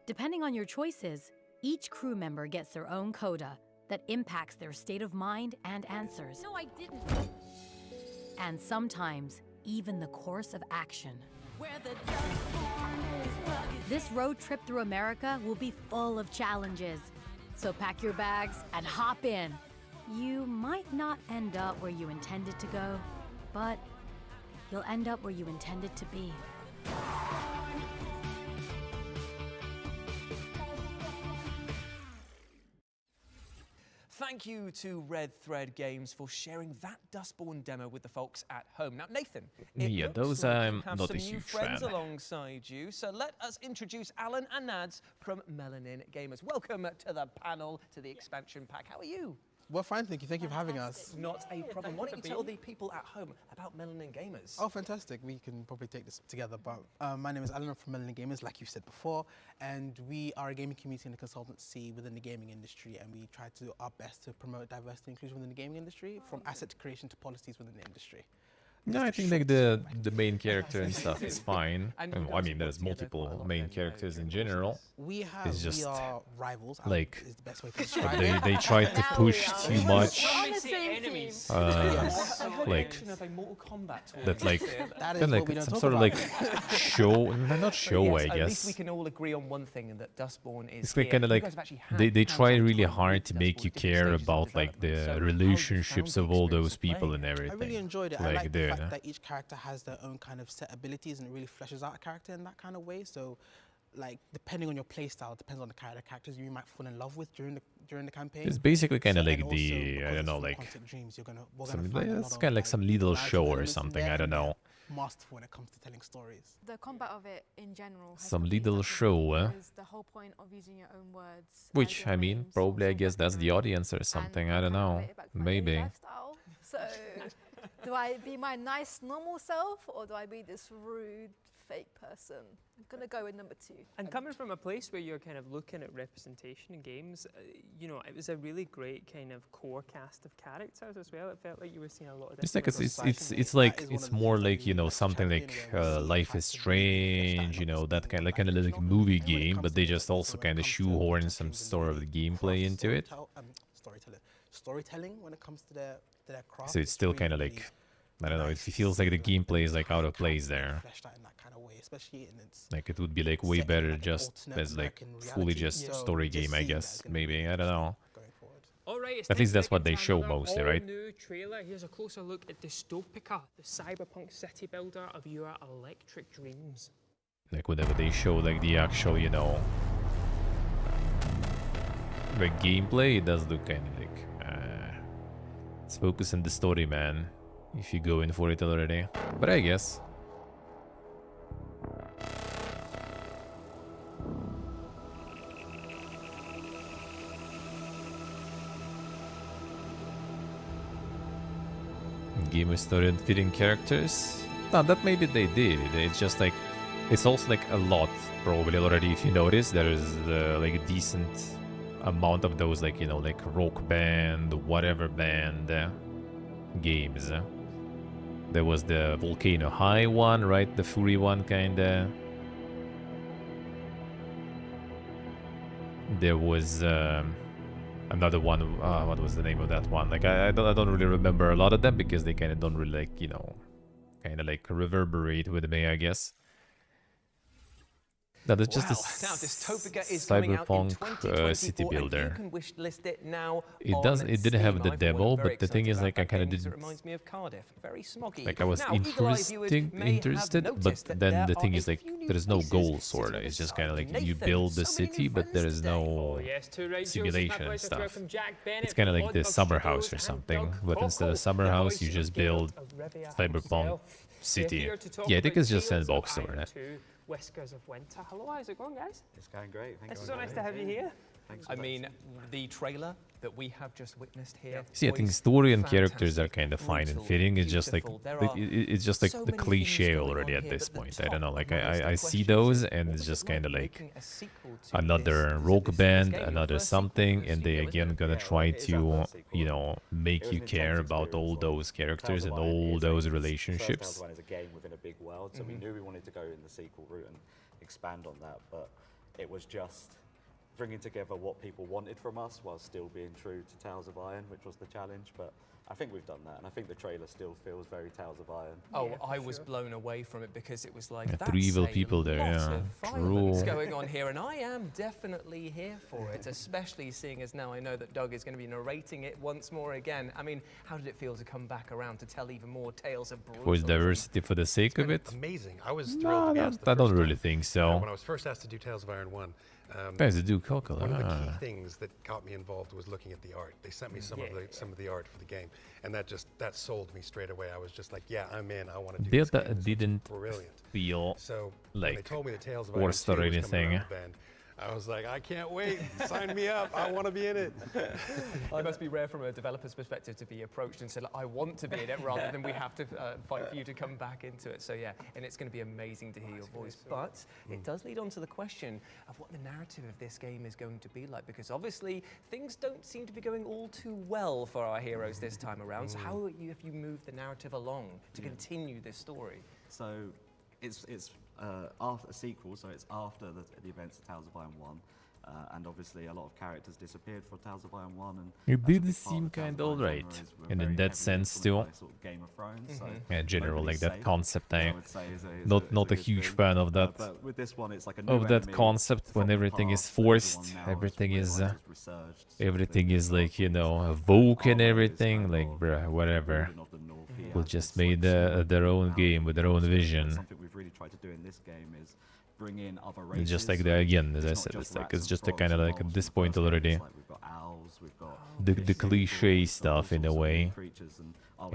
Depending on your choices, each crew member gets their own coda that impacts their state of mind and answers. No, I didn't. And sometimes, even the course of action. Where the Dustborn is bugging. This road trip through America will be full of challenges. So pack your bags and hop in. You might not end up where you intended to go, but you'll end up where you intended to be. Thank you to Red Thread Games for sharing that Dustborn demo with the folks at home. Now, Nathan, it Yeah, looks those like I'm you have not some a new huge friends fan. alongside you. So let us introduce Alan and Nads from Melanin Gamers. Welcome to the panel, to the expansion pack. How are you? Well, fine, thank you. Thank you for having us. Not a problem. Why don't you tell the people at home about Melanin Gamers? Oh, fantastic. We can probably take this together. But my name is Alan from Melanin Gamers, like you said before. And we are a gaming community and a consultancy within the gaming industry. And we try to do our best to promote diversity and inclusion within the gaming industry, from asset creation to policies within the industry. No, I think like the main character and stuff is fine. And Well, I mean, there's multiple main characters in general. We It's just we are rivals. like is the best way to describe they it. they try to push too much. Enemies. Like of a Mortal Kombat that like That is then what like we don't some talk sort of about. like show, not show, Yes, I At least we guess. can all agree on one thing, and that Dustborn is It's like here. kind of You like guys have actually had they try hands-on really time hard with to make Dustborn you at different care stages of about like development. So the how relationships you of found the all those experience of people playing and it? everything. I really enjoyed it. I Like like the there. fact that each character has their own kind of set abilities and it really fleshes out a character in that kind of way. So like depending on your playstyle, depends on the characters you might fall in love with during the campaign. It's basically kind of So- like and also, the, I because don't it's know, from like Quantic Dreams, we're gonna some, find a lot it's of, kind of like some little narrative show or elements in something. there, I don't and they're know. Masterful when it comes to telling stories. The combat of it in general has Some completely little touched show, me, because the whole point of using your own words, Which, your I mean, names, probably I sorts of guess that's the audience or something. I don't know. Maybe. Lifestyle. So, do I be my nice normal self, or do I be this rude fake person? I'm gonna go with number 2. And coming from a place where you're kind of looking at representation in games, you know, it was a really great kind of core cast of characters as well. It felt like you were seeing a lot of It's different. like it's like it's more like, you know, something like Life is Strange, you know, that kind of like movie game, but they just also kind of shoehorn some sort of gameplay into it. Storytelling when it comes to their craft. So it's still kind of like, I don't know, it feels like the gameplay is like out of place there. Fleshed out in that kind of way, especially in its Like it would be like way better just as like fully just story game, I guess. Maybe, I don't know. All right, it's At least time that's to what get they to show another mostly, right? all-new trailer. Here's a closer look at Dystopica, the cyberpunk city builder of your electric dreams. Like whenever they show like the actual, you know, the gameplay, it does look kind of like, let's focus on the story, man. If you go in for it already. But I guess. Game with story and fitting characters. No, that maybe they did. It's just like, it's also like a lot probably already. If you notice, there is like a decent amount of those, like, you know, like Rock Band, whatever band games. There was the Volcano High one, right? The Fury one, kinda. There was another one. What was the name of that one? Like I don't really remember a lot of them because they kind of don't really, like, you know, kind of like reverberate with me, I guess. No, that's just a Now, Dystopica is coming out in cyberpunk city 2024, and builder. you can wish list it now. It didn't have the Steam. demo, Very but the thing excited is, about like, I that kind of game 'cause didn't. It reminds me of Cardiff. Very smoggy. Like I was Now, eagle-eyed viewers may have interested, but noticed that then there the thing are is, a like, few new there is no faces goal, sitting sort of. It's just kind of like beside you Nathan. build the So many city, new but there friends is today. no Oh, yes, too right, Jules. simulation My and pleasure to stuff. welcome Jack Bennett It's kind of from like the Oddbug summer Studios house or and something, Doug but instead of Cockle, summer the house, voice you of just Geralt build of Rivia cyberpunk himself. city. They're here to talk Yeah, I think about it's just Tales of sandbox Iron over there. 2, Whiskers of Winter. Hello, how's it going, guys? It's going great. Thank It's you. so nice to have you here. Thanks. I mean, the trailer that we have just witnessed here. See, I think was story and characters are fantastic, kind of fine and brutal, fitting. It's just like beautiful. There it- are it's just like so the many cliche things going already on at here, this but the point. I don't know. top Like of my list I of see questions those, is, and what it's was just it kind of like making a sequel to another this rock band, game, your another first sequel something, to the and they studio, isn't again it? gonna Yeah, try well, it is our to, first sequel. you know, It make was you an care intense about all experience. those characters Tales and of Iron all is those Tales of relationships. Iron is a game within a big world, so we knew we wanted to go in the sequel route and expand on that, but it was just bringing together what people wanted from us while still being true to Tales of Iron, which was the challenge. But I think we've done that, and I think the trailer still feels very Tales of Iron. Oh, I was blown away from it because it was like, Yeah, that's three evil a people there, lot yeah. of violence True. going on here, and I am definitely here for it, especially seeing as now I know that Doug is going to be narrating it once more again. I mean, how did it feel to come back around to tell even more tales of For brutalism? diversity, for the sake of it. Amazing. I was No, thrilled to be I asked don't, the I first don't really time. think so. When I was first asked to do Tales of Iron 1, Guys, they do cockle. one of the key Ah. things that got me involved was looking at the art. They sent me some Yeah. of the art for the game, and that sold me straight away. I was just like, yeah, I'm in. I want to do Did this game. that This didn't looks brilliant. feel So when they like told me the Tales of Iron forced 2 or was coming anything. around the bend, I was like, I can't wait. Sign me up. I want to be in it. It must be rare from a developer's perspective to be approached and said, I want to be in it, rather than we have to fight for you to come back into it. So yeah, and it's going to be amazing to hear your voice. But it does lead on to the question of what the narrative of this game is going to be like, because obviously things don't seem to be going all too well for our heroes this time around. So how have you moved the narrative along to continue this story? So it's after a sequel, so it's after the events of Tales of Iron 1. And obviously a lot of characters disappeared from Tales of Iron 1. And It that's did a big part seem of Tales kind of of Iron genre alright. is we're And very in that heavily sense influenced too. by sort of Game of Thrones, so Yeah, general, openly like that safe, concept, I eh? would say is Not a good huge thing. fan of that. But with this one, it's like a new Of that enemy concept from when the everything is past that everyone forced, now has everything is realised is researched, sort of everything thing. is like, you know, Vogue and everything, like bruh, whatever. Children of the North People here just has, like, made similar their own powers game with their own and vision. something we've really tried to do in this game is bring in other It's races. just like so the, again, as I it's said, not it's just like rats it's and just a frogs kind of and like at moles this from point first already. games, like we've got owls, we've got The cliche stuff in a way.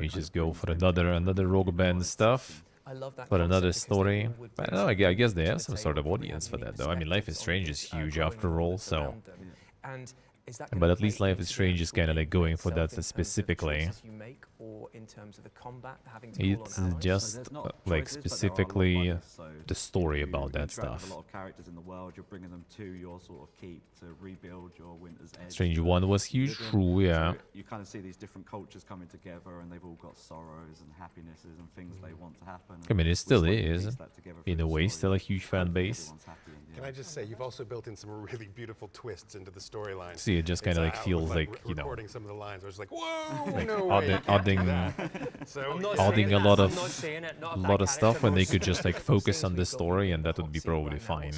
You just go for another Rogue Band stuff. I love that For concept another because they story. all would I bring don't know, I something guess they unique have to some the sort of table, probably audience have for unique that though. I mean, Life is perspectives on Strange the, is huge growing after world all, that's so. around them. And is that But gonna at least play Life is into the Strange is actual kind of like gameplay going for itself that in terms of the specifically. choices you make, or in terms of the combat, having to call It's on allies? just like specifically the story about that With a stuff. lot of characters in the world, you're bringing them to your sort of keep to rebuild your Winter's Edge. Strange to 1 was live huge, in. true, yeah. So you kind of see these different cultures coming together, and they've all got sorrows and happinesses and things they want to happen. I mean, and it still we slowly is, piece that together in through a the way, story. still a huge fan Hopefully base. everyone's happy in the Can end. I just say, you've also built in some really beautiful twists into the storyline. See, it just kind of like feels like, you know, recording some of the lines. I was like, whoa, like no way, you can't do adding that. So adding a lot of stuff when they could just like focus on the story, and that would be probably fine.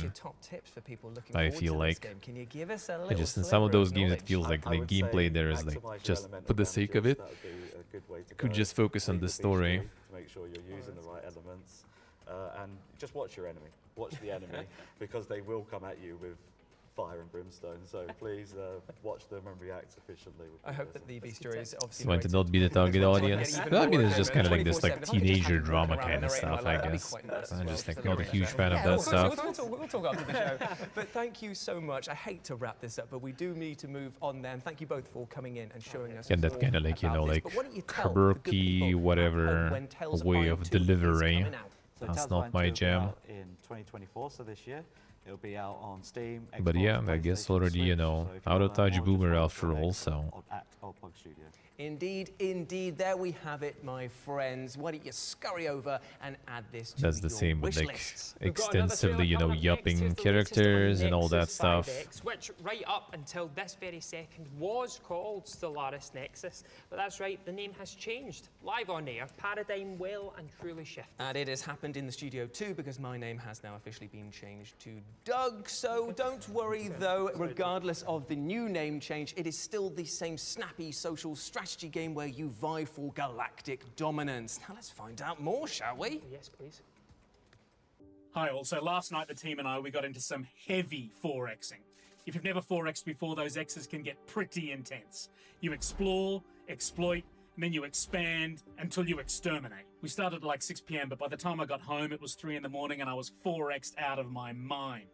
I feel like I just in some of those games it feels like the gameplay there is like just for the sake of it. Could just focus on the story. To make sure you're using the right elements, and just watch your enemy. Watch the enemy, because they will come at you with fire and brimstone. So please watch them and react sufficiently. I hope that the bestiary is obviously So to not be the target audience. I mean, it's just kind of like this like teenager drama kind of stuff, I guess. I'm just like not a huge fan of that stuff. We'll talk after the show. But thank you so much. I hate to wrap this up, but we do need to move on then. Thank you both for coming in and showing us. And that more kind of like, you know, about this. like But why don't you tell the good quirky people whatever when Tales of way Iron of 2 is delivery. coming out? So That's Tales of not Iron my 2 will be jam. out in 2024, so this year. It'll be out on Steam, But Xbox, yeah, I guess PlayStation, already, you Switch, know, so if you out wanna of touch more, just boomer watch after your all, Xbox so. at Old Plug Studio. Indeed, indeed. There we have it, my friends. Why don't you scurry over and add this to That's the your same with wish like lists. extensively, you know, yupping characters and all that stuff. Which right up until this very second was called Stellaris Nexus. But that's right, the name has changed. Live on air, paradigm well and truly shifted. And it has happened in the studio too, because my name has now officially been changed to Doug. So don't worry though, regardless of the new name change, it is still the same snappy social strategy game where you vie for galactic dominance. Now let's find out more, shall we? Yes, please. Hi all, so last night the team and I, we got into some heavy 4Xing. If you've never 4X'd before, those X's can get pretty intense. You explore, exploit, and then you expand until you exterminate. We started at like 6 p.m, but by the time I got home, it was 3 in the morning and I was 4X'd out of my mind.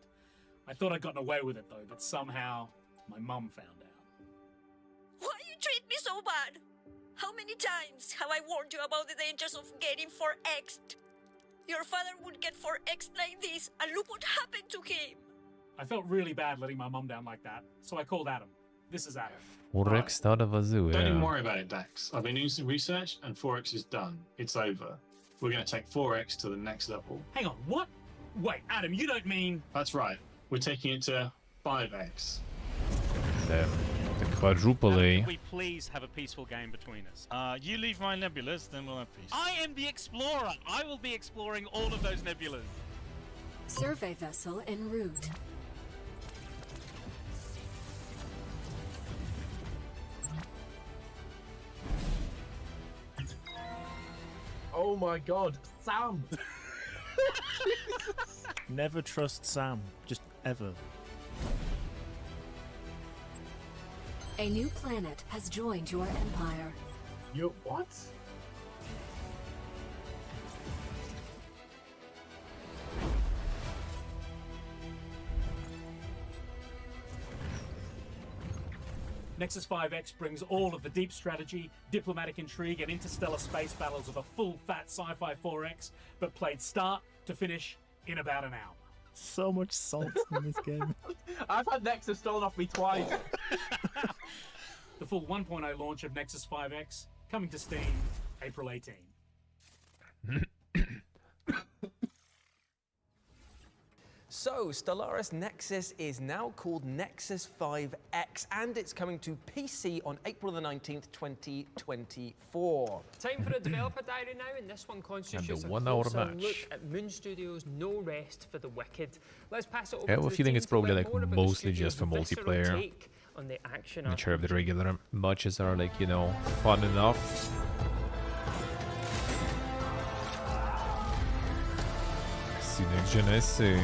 I thought I'd gotten away with it though, but somehow my mum found out. Why you treat me so bad? How many times have I warned you about the dangers of getting 4X'd? Your father would get 4X'd like this, and look what happened to him. I felt really bad letting my mum down like that, so I called Adam. This is Adam. 4x out of a zoo, Don't even yeah. worry about it, Dax. I've been doing some research and 4X is done. It's over. We're going to take 4X to the next level. Hang on, what? Wait, Adam, you don't mean... That's right. We're taking it to 5X. The quadruple A. Can we please have a peaceful game between us? You leave my nebulas, then we'll have peace. I am the explorer. I will be exploring all of those nebulas. Survey vessel en route. Oh my god, Sam! Never trust Sam, just ever. A new planet has joined your empire. You what? Nexus 5X brings all of the deep strategy, diplomatic intrigue, and interstellar space battles of a full-fat sci-fi 4X, but played start to finish in about an hour. So much salt in this game. I've had Nexus stolen off me twice. The full 1.0 launch of Nexus 5X, coming to Steam April 18. So, Stellaris Nexus is now called Nexus 5X, and it's coming to PC on April the 19th, 2024. Time for a developer diary now, and this one constitutes a 1 hour closer match. look at Moon Studios' No Rest for the Wicked. Let's pass it over I have to a the feeling team it's to probably learn like more about the mostly studio's just for visceral multiplayer. take on the action Not sure if the RPG. regular matches are like, you know, fun enough. See next gen, I see.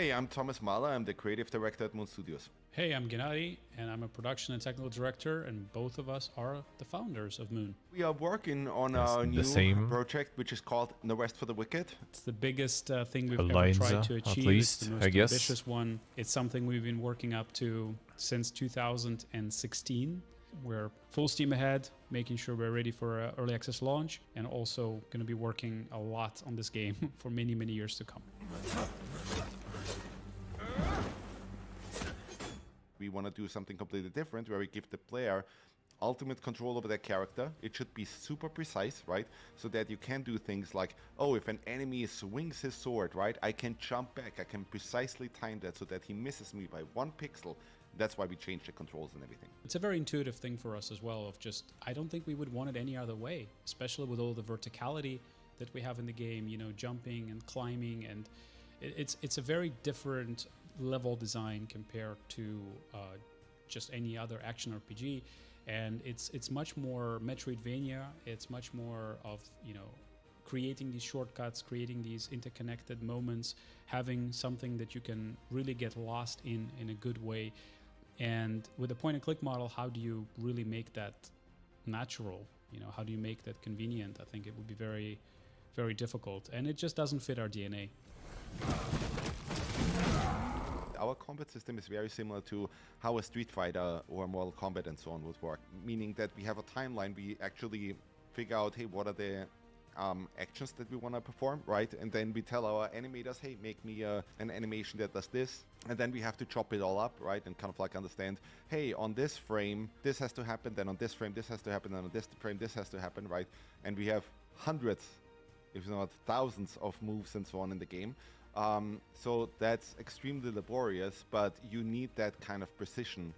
Hi, I'm Thomas Mahler. I'm the creative director at Moon Studios. Hey, I'm Gennady, and I'm a production and technical director, and both of us are the founders of Moon. We are working on It's a the new same. project which is called No Rest for the Wicked. It's the biggest thing we've ever Alliance, tried to at achieve. least, it's the most I guess. ambitious one. It's something we've been working up to since 2016. We're full steam ahead, making sure we're ready for an early access launch, and also going to be working a lot on this game for many, many years to come. We want to do something completely different where we give the player ultimate control over their character. It should be super precise, right? So that you can do things like, oh, if an enemy swings his sword, right, I can jump back. I can precisely time that so that he misses me by 1 pixel. That's why we changed the controls and everything. It's a very intuitive thing for us as well, of just, I don't think we would want it any other way, especially with all the verticality that we have in the game, you know, jumping and climbing, and it's a very different level design compared to just any other action RPG, and it's much more Metroidvania. It's much more of, you know, creating these shortcuts, creating these interconnected moments, having something that you can really get lost in a good way. And with a point and click model, how do you really make that natural? You know, how do you make that convenient? I think it would be very, very difficult, and it just doesn't fit our DNA. Our combat system is very similar to how a Street Fighter or Mortal Kombat and so on would work, meaning that we have a timeline. We actually figure out, hey, what are the actions that we want to perform, right? And then we tell our animators, hey, make me an animation that does this. And then we have to chop it all up, right? And kind of like understand, hey, on this frame, this has to happen. Then on this frame, this has to happen. And on this frame, this has to happen, right? And we have hundreds, if not thousands of moves and so on in the game. So that's extremely laborious, but you need that kind of precision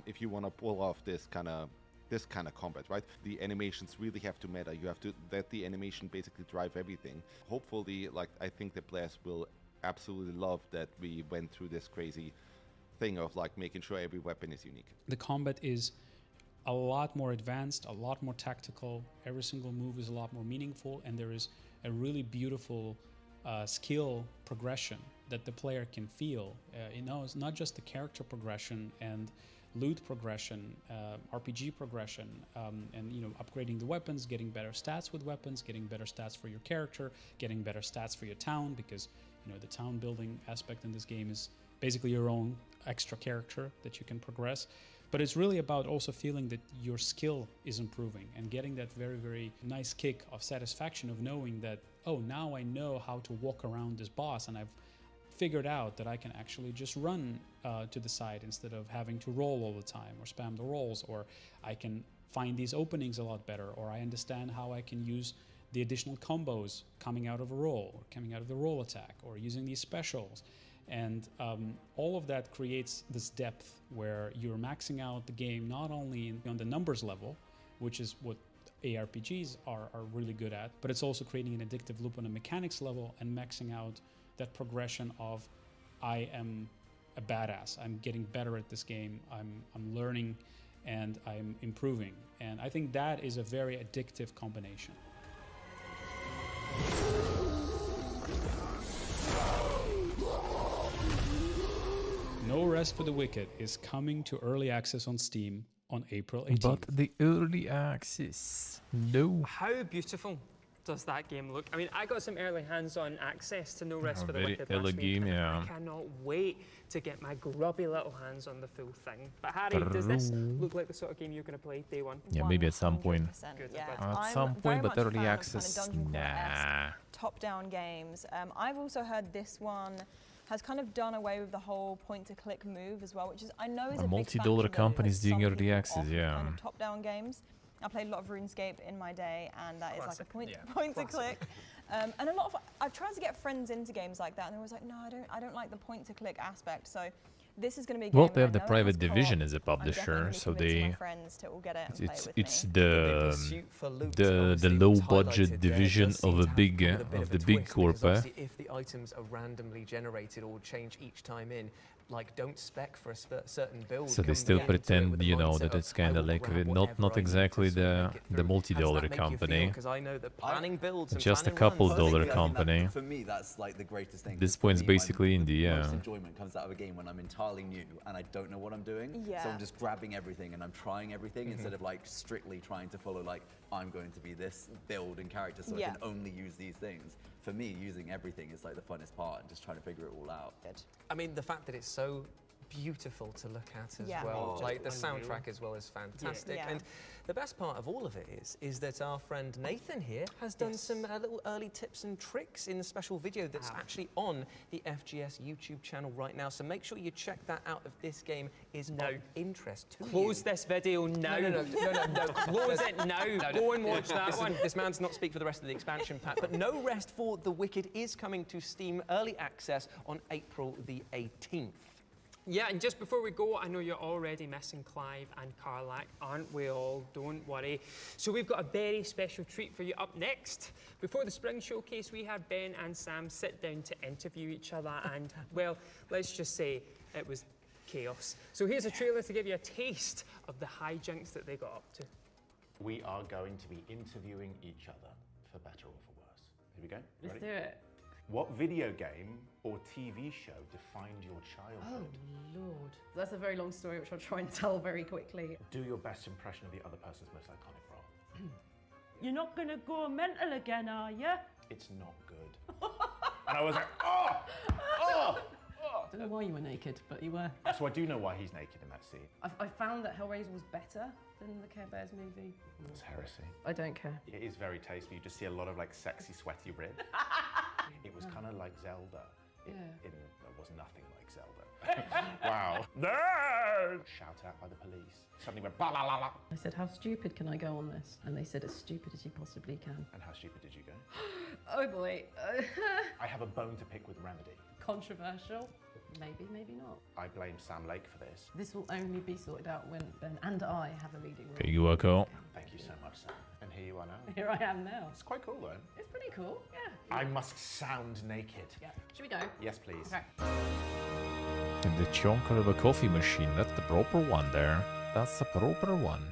if you want to pull off this kind of combat, right? The animations really have to matter. You have to let the animation basically drive everything. Hopefully, like, I think the players will absolutely love that we went through this crazy thing of like making sure every weapon is unique. The combat is a lot more advanced, a lot more tactical. Every single move is a lot more meaningful, and there is a really beautiful skill progression that the player can feel. You know, it's not just the character progression and loot progression, RPG progression, and, you know, upgrading the weapons, getting better stats with weapons, getting better stats for your character, getting better stats for your town, because, you know, the town building aspect in this game is basically your own extra character that you can progress. But it's really about also feeling that your skill is improving and getting that very, very nice kick of satisfaction of knowing that, oh, now I know how to walk around this boss, and I've figured out that I can actually just run to the side instead of having to roll all the time or spam the rolls, or I can find these openings a lot better, or I understand how I can use the additional combos coming out of a roll or coming out of the roll attack, or using these specials. And all of that creates this depth where you're maxing out the game not only on the numbers level, which is what ARPGs are really good at, but it's also creating an addictive loop on a mechanics level and maxing out that progression of, I am a badass, I'm getting better at this game, I'm learning, and I'm improving. And I think that is a very addictive combination. No Rest for the Wicked is coming to early access on Steam on April 18th. But the early access, no. How beautiful does that game look? I mean, I got some early hands-on access to No Rest for the Very Wicked early last week, game, and yeah. I cannot wait to get my grubby little hands on the full thing. But Harry, does this look like the sort of game you're going to play day one? Yeah, maybe at some point. Good. Yeah. At I'm some very point, but much a early fan of access, kind of dungeon crawl-esque nah. top-down games. I've also heard this one has kind of done away with the whole point-to-click move as well, which is, I know, is a big multi-dollar factor that companies has doing some early people access, off yeah. kind of top-down games. I played a lot of RuneScape in my day, and that is like a point-to-click. And a lot of, I've tried to get friends into games like that, and they're always like, no, I don't like the point-to-click aspect. So this is going to be a game Well, they where have the I know it Private has co-op. Division as a I'm publisher, definitely so convincing my they friends to all get it and play with it's me. the low budget division of a big corp. Obviously, if the items are randomly generated or change each time in, like don't spec for a certain build. So they come still into it pretend, with the you know, mindset that of, it's kind "I of will like grab not whatever I need exactly to sort of make it the through." multi-dollar How does that make you feel? company, 'Cause I know that planning builds and just a planning couple runs- dollar Honestly, I think that company. for me, that's like the greatest thing. This 'cause for point's me, my basically indie, most yeah. enjoyment comes out of a game when I'm entirely new and I don't know what I'm doing. So Yeah. I'm just grabbing everything and I'm trying everything Mhm. instead of like strictly trying to follow like I'm going to be this build and character so Yeah. I can only use these things. For me, using everything is like the funnest part and just trying to figure it all out. I mean, the fact that it's so beautiful to look at as Yeah. well. Oh, like the just soundtrack as well is fantastic. Yeah. And the best part of all of it is that our friend Nathan here has done some little early tips and tricks in the special video that's actually on the FGS YouTube channel right now. So make sure you check that out if this game is of interest to Close you. this video now. No. Close it now. Go and watch that one. This man does not speak for the rest of the expansion pack, but No Rest for the Wicked is coming to Steam Early Access on April the 18th. Yeah, and just before we go, I know you're already missing Clive and Karlak, aren't we all? Don't worry. So we've got a very special treat for you up next. Before the Spring Showcase, we had Ben and Sam sit down to interview each other, and, well, let's just say it was chaos. So here's a trailer to give you a taste of the hijinks that they got up to. We are going to be interviewing each other, for better or for worse. Here we go. Let's Ready? do it. What video game or TV show defined your Oh, childhood? Lord. That's a very long story, which I'll try and tell very quickly. Do your best impression of the other person's most iconic role. You're not going to go mental again, are you? It's not good. And I was like, oh! Oh! I don't know why you were naked, but you were. So I do know why he's naked in that scene. I found that Hellraiser was better than the Care Bears movie. It's heresy. I don't care. It is very tasty. You just see a lot of like sexy, sweaty rib. It was kind of like Zelda. It was nothing like Zelda. Wow. No! Shout out by the police. Suddenly went ba la la la. I said, how stupid can I go on this? And they said, as stupid as you possibly can. And how stupid did you go? Oh boy. I have a bone to pick with Remedy. Controversial. Maybe, maybe not. I blame Sam Lake for this. This will only be sorted out when Ben and I have a leading role. Okay, you work out. Thank you so much, Sam. And here you are now. Here I am now. It's quite cool, though. It's pretty cool, yeah. I must sound naked. Yeah. Should we go? Yes, please. Okay. In the chunk of a coffee machine. That's the proper one there. That's the proper one.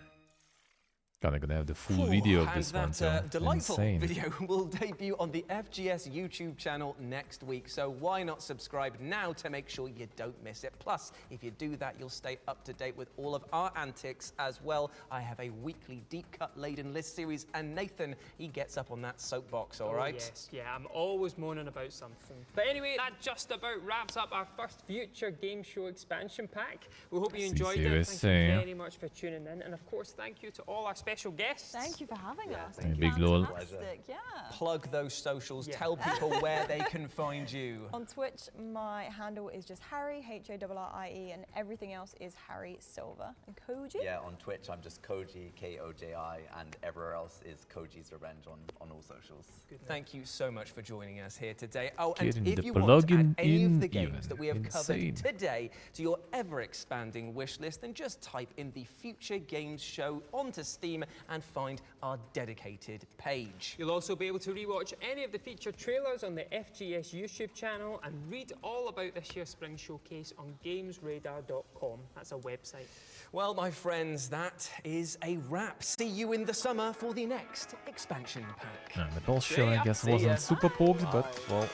Kinda gonna have the full video of this one, so delightful insane. video will debut on the FGS YouTube channel next week, so why not subscribe now to make sure you don't miss it. Plus, if you do that, you'll stay up to date with all of our antics as well. I have a weekly deep cut laden list series, and Nathan, he gets up on that soapbox, all right? Yes, yeah, I'm always moaning about something. But anyway, that just about wraps up our first Future Game Show expansion pack. We hope you enjoyed it. Thank you very much for tuning in. And of course, thank you to all our special guests. Thank you for having us. Hey, big lol. Fantastic, yeah. Plug those socials. Tell people where they can find you. On Twitch, my handle is just Harry, Harrie, and everything else is Harry Silver. And Koji? Yeah, on Twitch I'm just Koji, Koji, and everywhere else is Koji's Revenge on all socials. Thank you so much for joining us here today. Oh, Getting and if the you want to plug-in add any of in the games even. that we have Insane. covered today to your ever-expanding wish list, then just type in the Future Games Show onto Steam and find our dedicated page. You'll also be able to rewatch any of the featured trailers on the FGS YouTube channel and read all about this year's Spring Showcase on gamesradar.com. That's a website. Well, my friends, that is a wrap. See you in the summer for the next expansion pack. The boss show, I guess, See ya. wasn't super poked, but, well,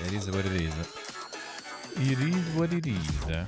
it is what it is. It is what it is.